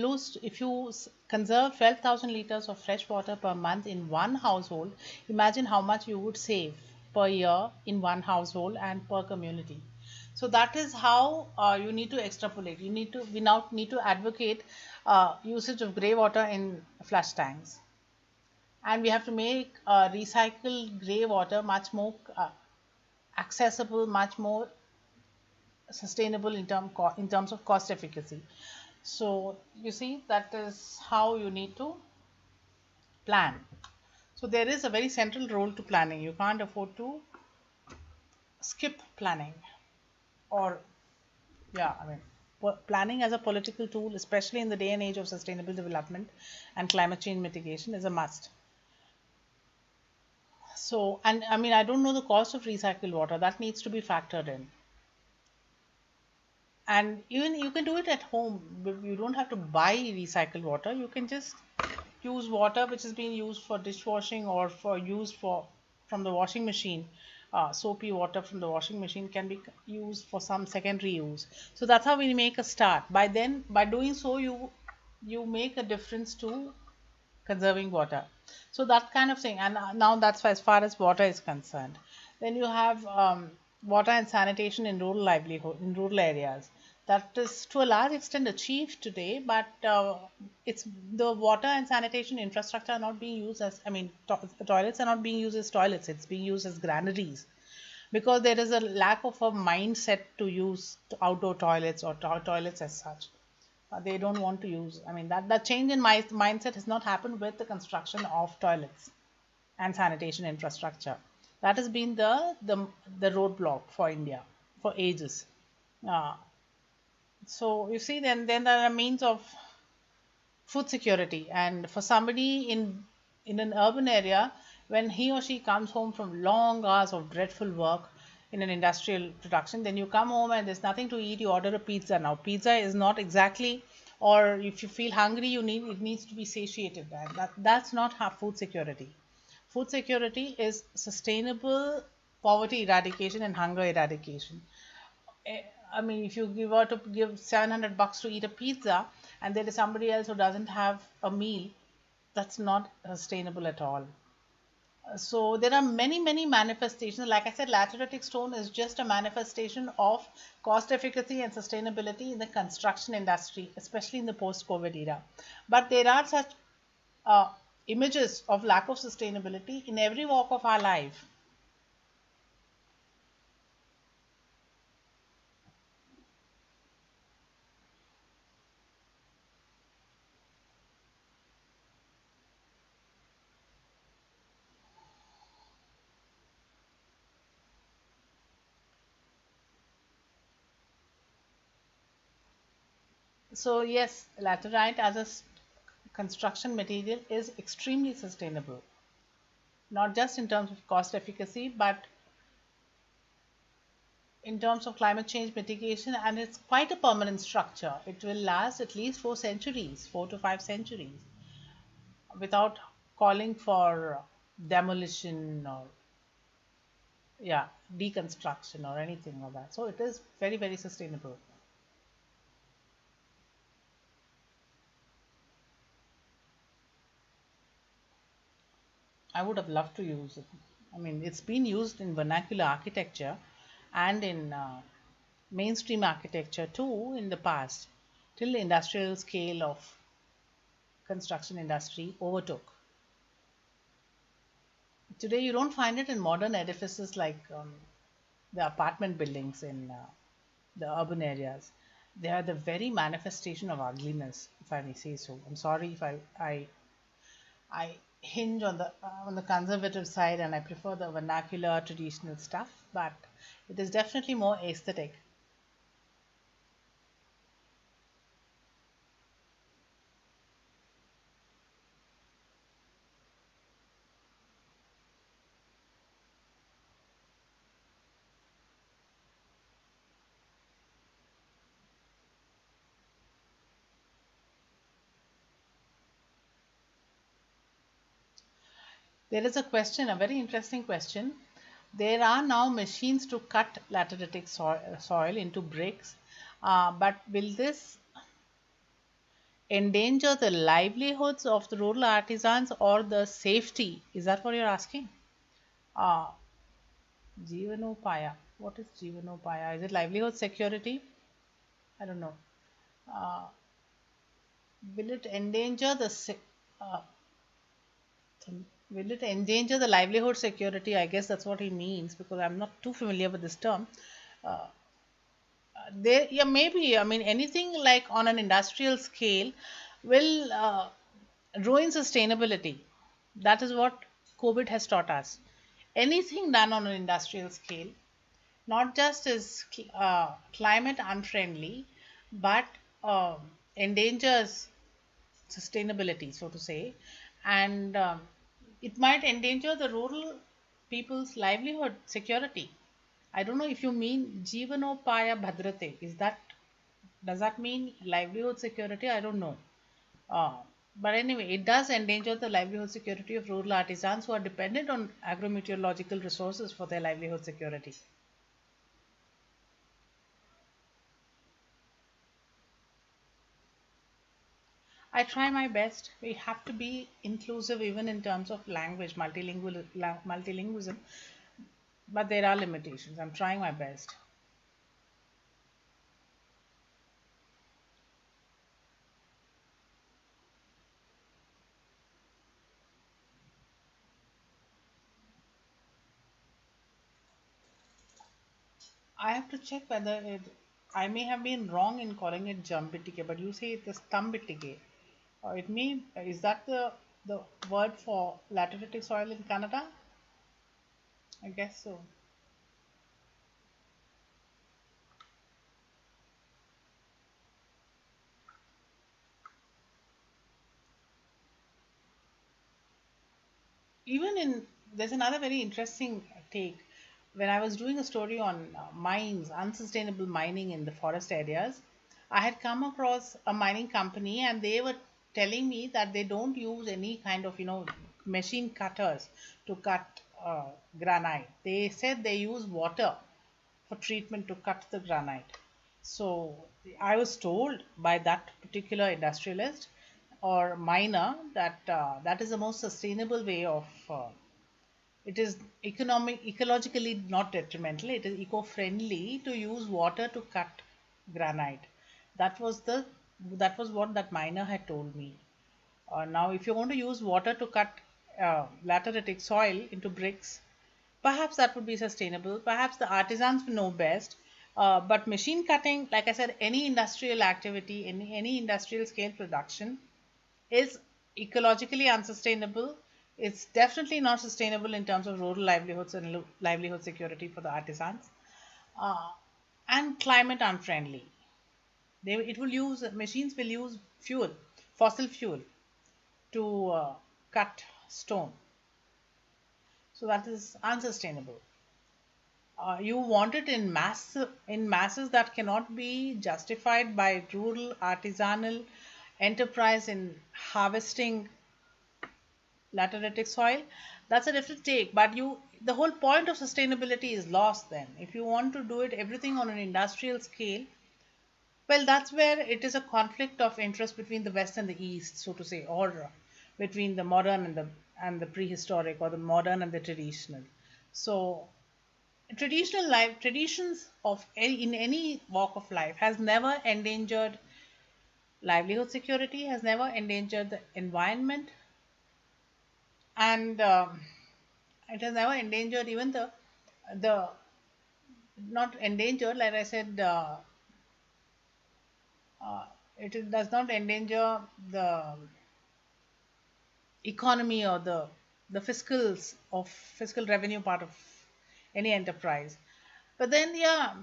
conserve 12,000 liters of fresh water per month in one household, imagine how much you would save per year in one household and per community. So that is how you need to extrapolate. We now need to advocate usage of grey water in flush tanks, and we have to make recycled grey water much more accessible, much more sustainable in terms of cost efficacy. So you see, that is how you need to plan. So there is a very central role to planning. You can't afford to skip planning, or yeah, I mean, planning as a political tool, especially in the day and age of sustainable development and climate change mitigation, is a must. So, and I mean, I don't know the cost of recycled water, that needs to be factored in. And even you can do it at home. You don't have to buy recycled water. You can just use water which is being used for dishwashing, or for use for from the washing machine. Soapy water from the washing machine can be used for some secondary use. So that's how we make a start. By doing so, you make a difference to conserving water. So that kind of thing. And now that's as far as water is concerned. Then you have water and sanitation in rural livelihood, in rural areas. That is to a large extent achieved today, but it's the water and sanitation infrastructure are not being used as, I mean, toilets are not being used as toilets. It's being used as granaries, because there is a lack of a mindset to use outdoor toilets, or toilets as such. They don't want to use. I mean, that change in my mindset has not happened with the construction of toilets and sanitation infrastructure. That has been the roadblock for India for ages. Uh, so you see, then there are means of food security, and for somebody in an urban area, when he or she comes home from long hours of dreadful work in an industrial production, then you come home and there's nothing to eat, you order a pizza. Now pizza is not exactly, or if you feel hungry, you need it needs to be satiated, and that's not have food security. Food security is sustainable poverty eradication and hunger eradication. eh, I mean, if you give out to give $700 to eat a pizza, and there is somebody else who doesn't have a meal, that's not sustainable at all. So there are many manifestations. Like I said, lateritic stone is just a manifestation of cost efficacy and sustainability in the construction industry, especially in the post-COVID era. But there are such uh, images of lack of sustainability in every walk of our life. So yes, laterite as a construction material is extremely sustainable, not just in terms of cost efficacy, but in terms of climate change mitigation, and it's quite a permanent structure. It will last at least 4 centuries, 4 to 5 centuries, without calling for demolition or yeah, deconstruction or anything like that. So it is very sustainable. I would have loved to use it. I mean, it's been used in vernacular architecture and in mainstream architecture too in the past, till the industrial scale of construction industry overtook. Today, you don't find it in modern edifices like the apartment buildings in the urban areas. They are the very manifestation of ugliness, if I may say so. I'm sorry if I hinge on the conservative side, and I prefer the vernacular traditional stuff, but it is definitely more aesthetic. There is a question, a very interesting question. There are now machines to cut lateritic soil into bricks, but will this endanger the livelihoods of the rural artisans or the safety? Is that what you're asking? Uh, Jeevanopaya. What is Jeevanopaya? Is it livelihood security? I don't know. Uh, will it endanger the uh, will it endanger the livelihood security? I guess that's what he means, because I'm not too familiar with this term. Uh, there, yeah, maybe. I mean, anything like on an industrial scale will ruin sustainability. That is what COVID has taught us. Anything done on an industrial scale not just is climate unfriendly, but endangers sustainability, so to say, and it might endanger the rural people's livelihood security. I don't know if you mean Jeevanopaya Bhadrate. Does that mean livelihood security? I don't know. Uh, but anyway, it does endanger the livelihood security of rural artisans who are dependent on agrometeorological resources for their livelihood security. I try my best. We have to be inclusive even in terms of language, multilingualism, but there are limitations. I'm trying my best. I have to check whether I may have been wrong in calling it Jambitike, but you say it is Tambitike. It may, is that the word for lateritic soil in Canada? I guess so. even in there's another very interesting take. When I was doing a story on mines, unsustainable mining in the forest areas, I had come across a mining company, and they were telling me that they don't use any kind of machine cutters to cut granite. They said they use water for treatment to cut the granite. So I was told by that particular industrialist or miner that that is the most sustainable way of it is ecologically not detrimental, it is eco-friendly to use water to cut granite. that was the that was what that miner had told me. Now if you want to use water to cut lateritic soil into bricks, perhaps that would be sustainable. Perhaps the artisans will know best. But machine cutting, like I said, any industrial activity, any industrial scale production is ecologically unsustainable. It's definitely not sustainable in terms of rural livelihoods and livelihood security for the artisans, uh, and climate unfriendly. It will use machines will use fuel, fossil fuel, to cut stone. So that is unsustainable. You want it in masses that cannot be justified by rural artisanal enterprise in harvesting lateritic soil. That's a different take, but the whole point of sustainability is lost then if you want to do it everything on an industrial scale. Well, that's where it is a conflict of interest between the west and the east, so to say, or between the modern and the prehistoric, or the modern and the traditional. So traditional life traditions of in any walk of life has never endangered livelihood security, has never endangered the environment, and it has never endangered even the not endangered, like I said, does not endanger the economy or the fiscal revenue part of any enterprise. But then, yeah,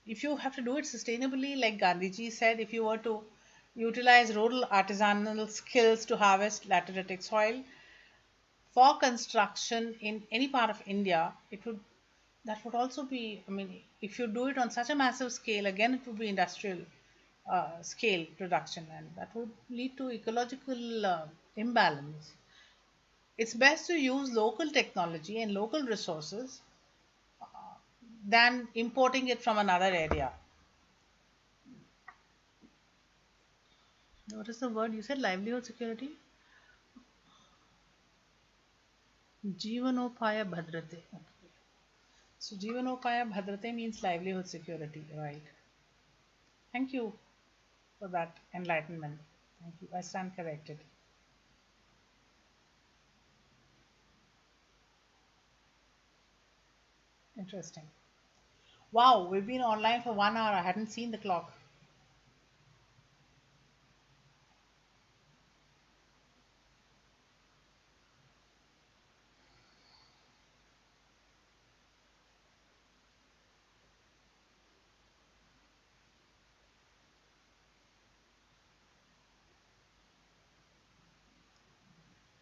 if you have to do it sustainably, like Gandhiji said, if you were to utilize rural artisanal skills to harvest lateritic soil for construction in any part of India, that would also be, I mean, if you do it on such a massive scale, again, it would be industrial scale production, and that would lead to ecological imbalance. It's best to use local technology and local resources than importing it from another area. What is the word you said? Livelihood security? Jivanopaya bhadrate. Okay. So Jivanopaya bhadrate means livelihood security, right? Thank you for that enlightenment. Thank you. I stand corrected. Interesting. Wow, we've been online for 1 hour. I hadn't seen the clock.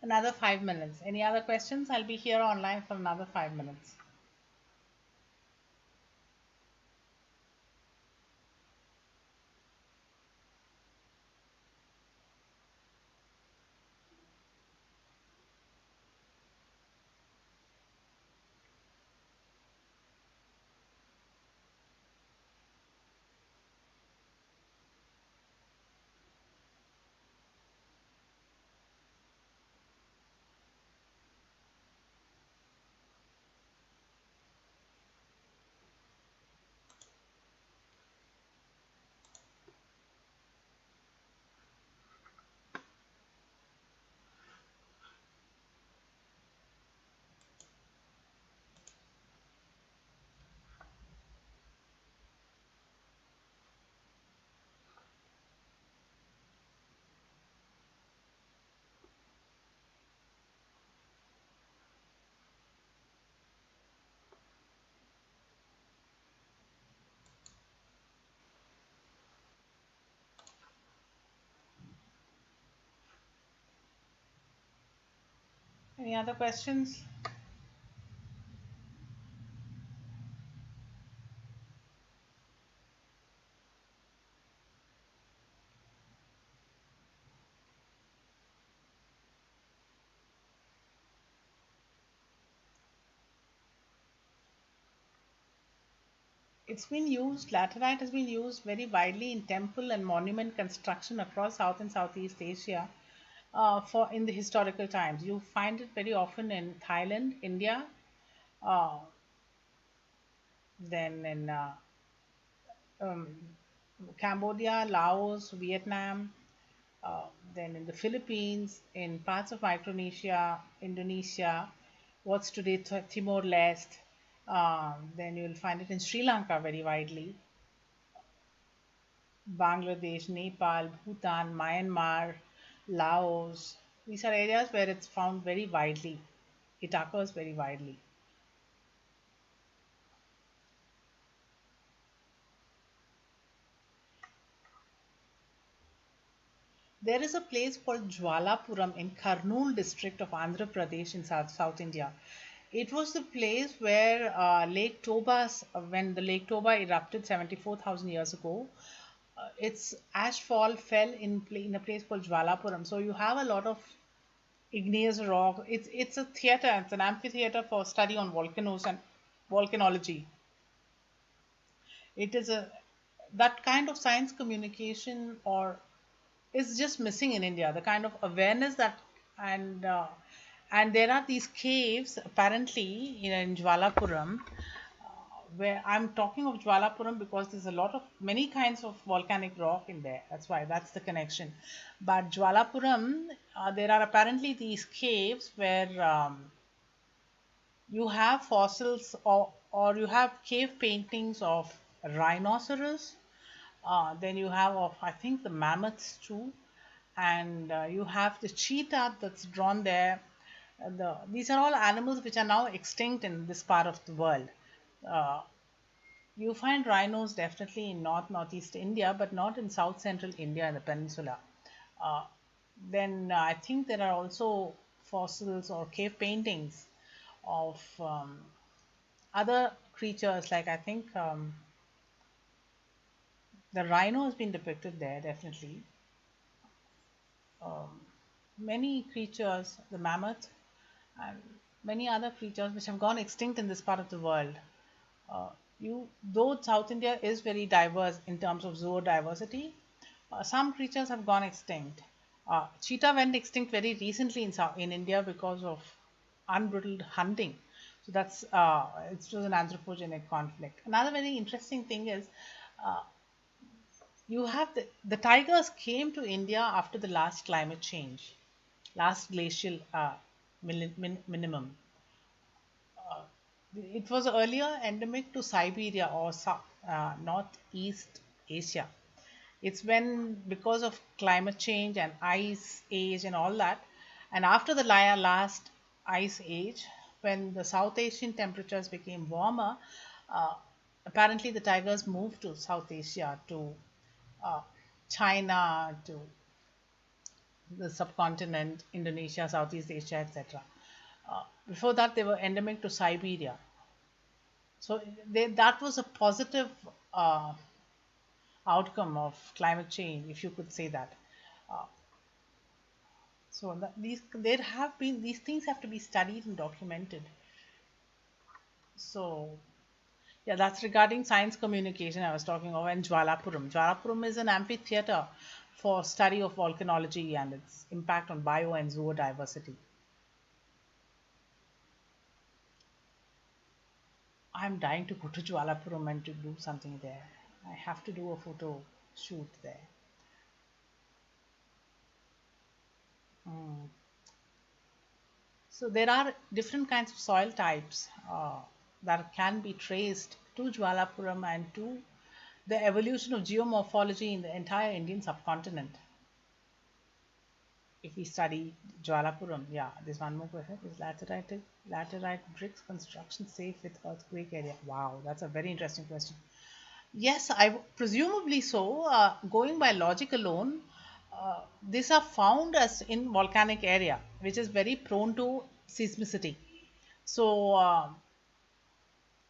Another 5 minutes. Any other questions? I'll be here online for another 5 minutes. Any other questions? It's been used, laterite has been used very widely in temple and monument construction across South and Southeast Asia for in the historical times. You find it very often in Thailand, India, uh, then in um, Cambodia, Laos, Vietnam, uh, then in the Philippines, in parts of Micronesia, Indonesia, what's today Timor Leste. Then you'll find it in Sri Lanka very widely, Bangladesh, Nepal, Bhutan, Myanmar, Laos. These are areas where it's found very widely. It occurs very widely. There is a place called Jwalapuram in Kurnool district of Andhra Pradesh in South India. It was the place where Lake Toba, when the Lake Toba erupted 74,000 years ago, its ashfall fell in a place called Jwalapuram. So you have a lot of igneous rock. It's a theater. It's an amphitheater for study on volcanoes and volcanology. It is a that kind of science communication or is just missing in India. The kind of awareness that and uh, and there are these caves apparently in Jwalapuram where I'm talking of Jwalapuram because there's a lot of many kinds of volcanic rock in there. That's why that's the connection. But Jwalapuram, there are apparently these caves where you have fossils or you have cave paintings of rhinoceros. Then you have of I think the mammoths too, and you have the cheetah that's drawn there. These are all animals which are now extinct in this part of the world. Uh, you find rhinos definitely in northeast India, but not in south central India and the peninsula. Uh, then I think there are also fossils or cave paintings of other creatures, like I think the rhino has been depicted there definitely. Um, Many creatures, the mammoth, and many other creatures which have gone extinct in this part of the world. Uh, though South India is very diverse in terms of zoodiversity, some creatures have gone extinct. Cheetah went extinct very recently in India because of unbridled hunting. So it was an anthropogenic conflict. Another very interesting thing is uh, you have the tigers came to India after the last climate change, last glacial minimum. Uh, it was earlier endemic to Siberia or Northeast Asia. It's when, because of climate change and ice age and all that, and after the last ice age, when the South Asian temperatures became warmer, uh, apparently the tigers moved to South Asia, to uh, China, to the subcontinent, Indonesia, Southeast Asia, etc. Before that, they were endemic to Siberia. So that was a positive uh, outcome of climate change, if you could say that. Uh, so there have been these things have to be studied and documented. So yeah, that's regarding science communication I was talking about. And Jwalapuram. Jwalapuram is an amphitheater for study of volcanology and its impact on bio and zoodiversity. I'm dying to go to Jwalapuram and to do something there. I have to do a photo shoot there. Mm. So there are different kinds of soil types that can be traced to Jwalapuram and to the evolution of geomorphology in the entire Indian subcontinent. If we study Jwalapuram, yeah, there's one more question. Is laterite bricks construction safe with earthquake area? Wow, that's a very interesting question. Yes, presumably so. Going by logic alone, these are found as in volcanic area, which is very prone to seismicity. So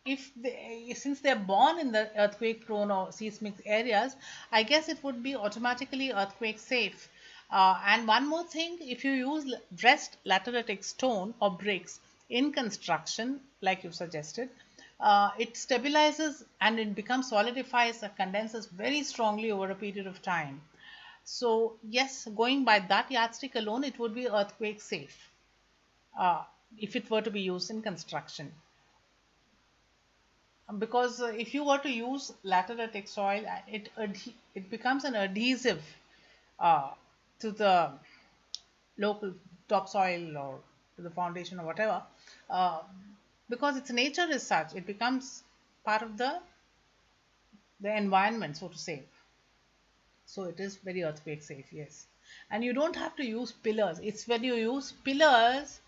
if they, since they're born in the earthquake prone or seismic areas, I guess it would be automatically earthquake safe. And one more thing, if you use dressed lateritic stone or bricks in construction like you suggested, it stabilizes and it becomes solidifies and condenses very strongly over a period of time. So yes, going by that yardstick alone, it would be earthquake safe uh, if it were to be used in construction. Because if you were to use lateritic soil, it becomes an adhesive uh, to the local topsoil or to the foundation or whatever, uh, because its nature is such, it becomes part of the environment, so to say. So it is very earthquake safe, yes. And you don't have to use pillars. It's when you use pillars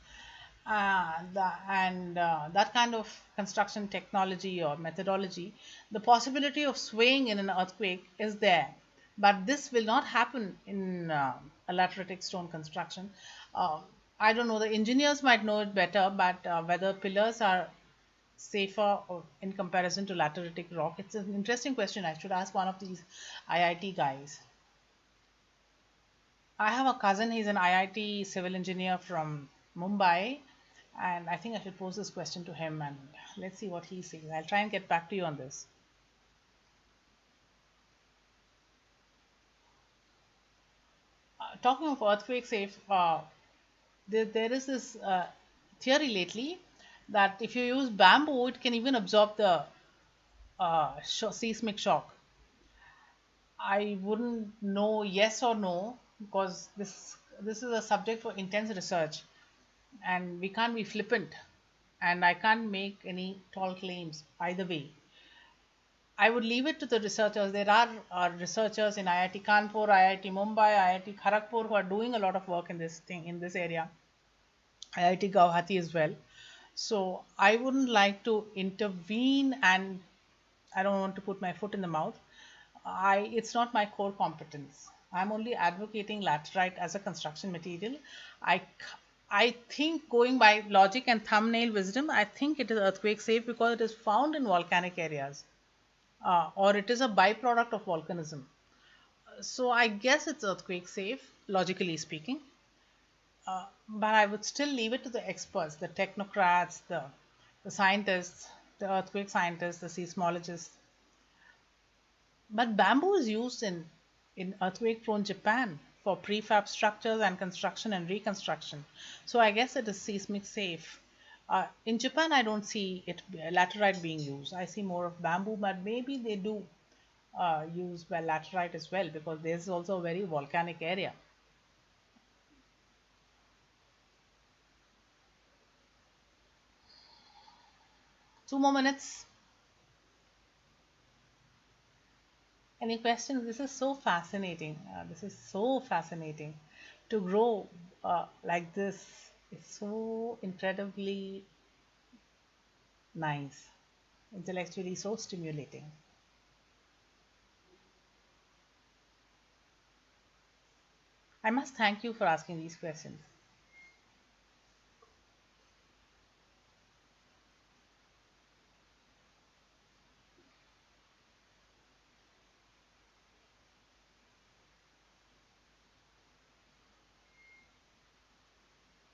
and that kind of construction technology or methodology, the possibility of swaying in an earthquake is there. But this will not happen in a lateritic stone construction. Uh, I don't know, the engineers might know it better, but whether pillars are safer or in comparison to lateritic rock, it's an interesting question. I should ask one of these IIT guys. I have a cousin, he's an IIT civil engineer from Mumbai, and I think I should pose this question to him and let's see what he says. I'll try and get back to you on this. Talking of earthquake safe, there is this theory lately that if you use bamboo, it can even absorb the seismic shock. I wouldn't know yes or no because this is a subject for intense research and we can't be flippant and I can't make any tall claims either way. I would leave it to the researchers. There are researchers in IIT Kanpur, IIT Mumbai, IIT Kharagpur who are doing a lot of work in this thing in this area. IIT Guwahati as well. So I wouldn't like to intervene and I don't want to put my foot in the mouth. It's not my core competence. I'm only advocating laterite as a construction material. I I think going by logic and thumbnail wisdom, I think it is earthquake safe because it is found in volcanic areas, or it is a byproduct of volcanism. So I guess it's earthquake safe, logically speaking. But I would still leave it to the experts, the technocrats, the scientists, the earthquake scientists, the seismologists. But bamboo is used in earthquake prone Japan for prefab structures and construction and reconstruction. So I guess it is seismic safe. In Japan, I don't see it laterite being used. I see more of bamboo, but maybe they do use well laterite as well because there's also a very volcanic area. 2 more minutes. Any questions? This is so fascinating. This is so fascinating to grow like this. It's so incredibly nice, intellectually so stimulating. I must thank you for asking these questions.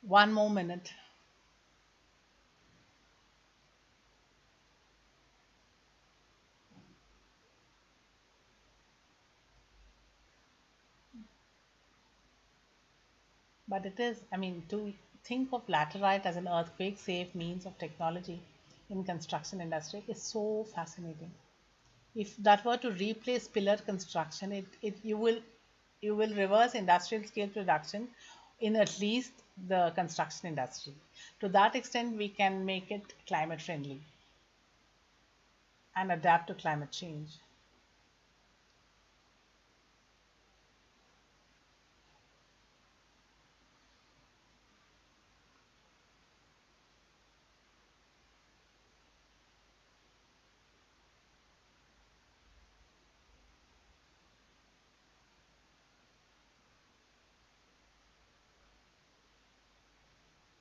One more minute. But it is, I mean, to think of laterite as an earthquake safe means of technology in construction industry is so fascinating. If that were to replace pillar construction, it you will reverse industrial scale production in at least the construction industry. To that extent, we can make it climate friendly and adapt to climate change.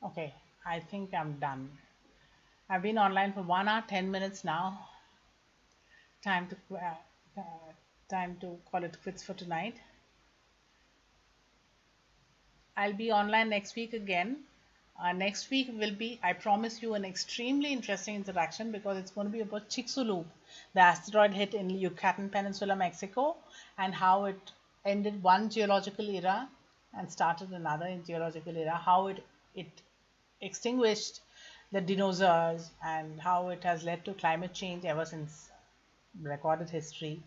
Okay, I think I'm done. I've been online for 1 hour 10 minutes now. Time to uh, time to call it quits for tonight. I'll be online next week again. Next week will be, I promise you, an extremely interesting interaction because it's going to be about Chicxulub, the asteroid hit in Yucatan Peninsula, Mexico, and how it ended one geological era and started another geological era, how it extinguished the dinosaurs, and how it has led to climate change ever since recorded history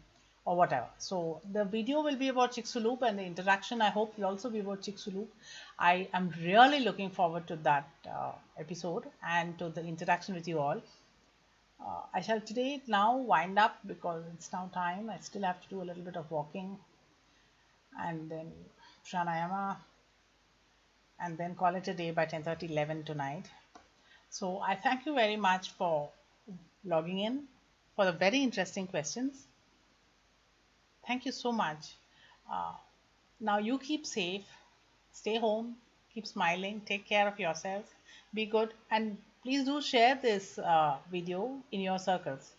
or whatever. So the video will be about Chicxulub, and the interaction I hope will also be about Chicxulub. I am really looking forward to that episode and to the interaction with you all. I shall today now wind up because it's now time. I still have to do a little bit of walking and then pranayama and then call it a day by 10:30, 11 tonight. So I thank you very much for logging in, for the very interesting questions. Thank you so much. Uh, Now you keep safe, stay home, keep smiling, take care of yourself, be good, and please do share this video in your circles.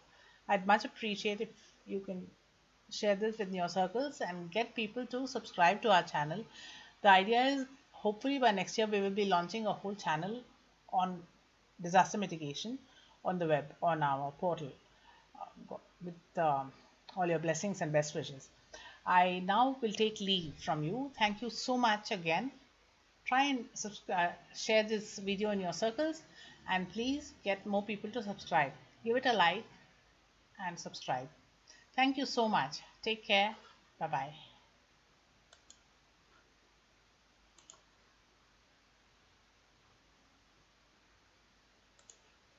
I'd much appreciate if you can share this with your circles and get people to subscribe to our channel. The idea is hopefully by next year we will be launching a whole channel on disaster mitigation on the web, on our portal, with all your blessings and best wishes. I now will take leave from you. Thank you so much again. Try and share this video in your circles, and please get more people to subscribe. Give it a like and subscribe. Thank you so much. Take care. Bye bye.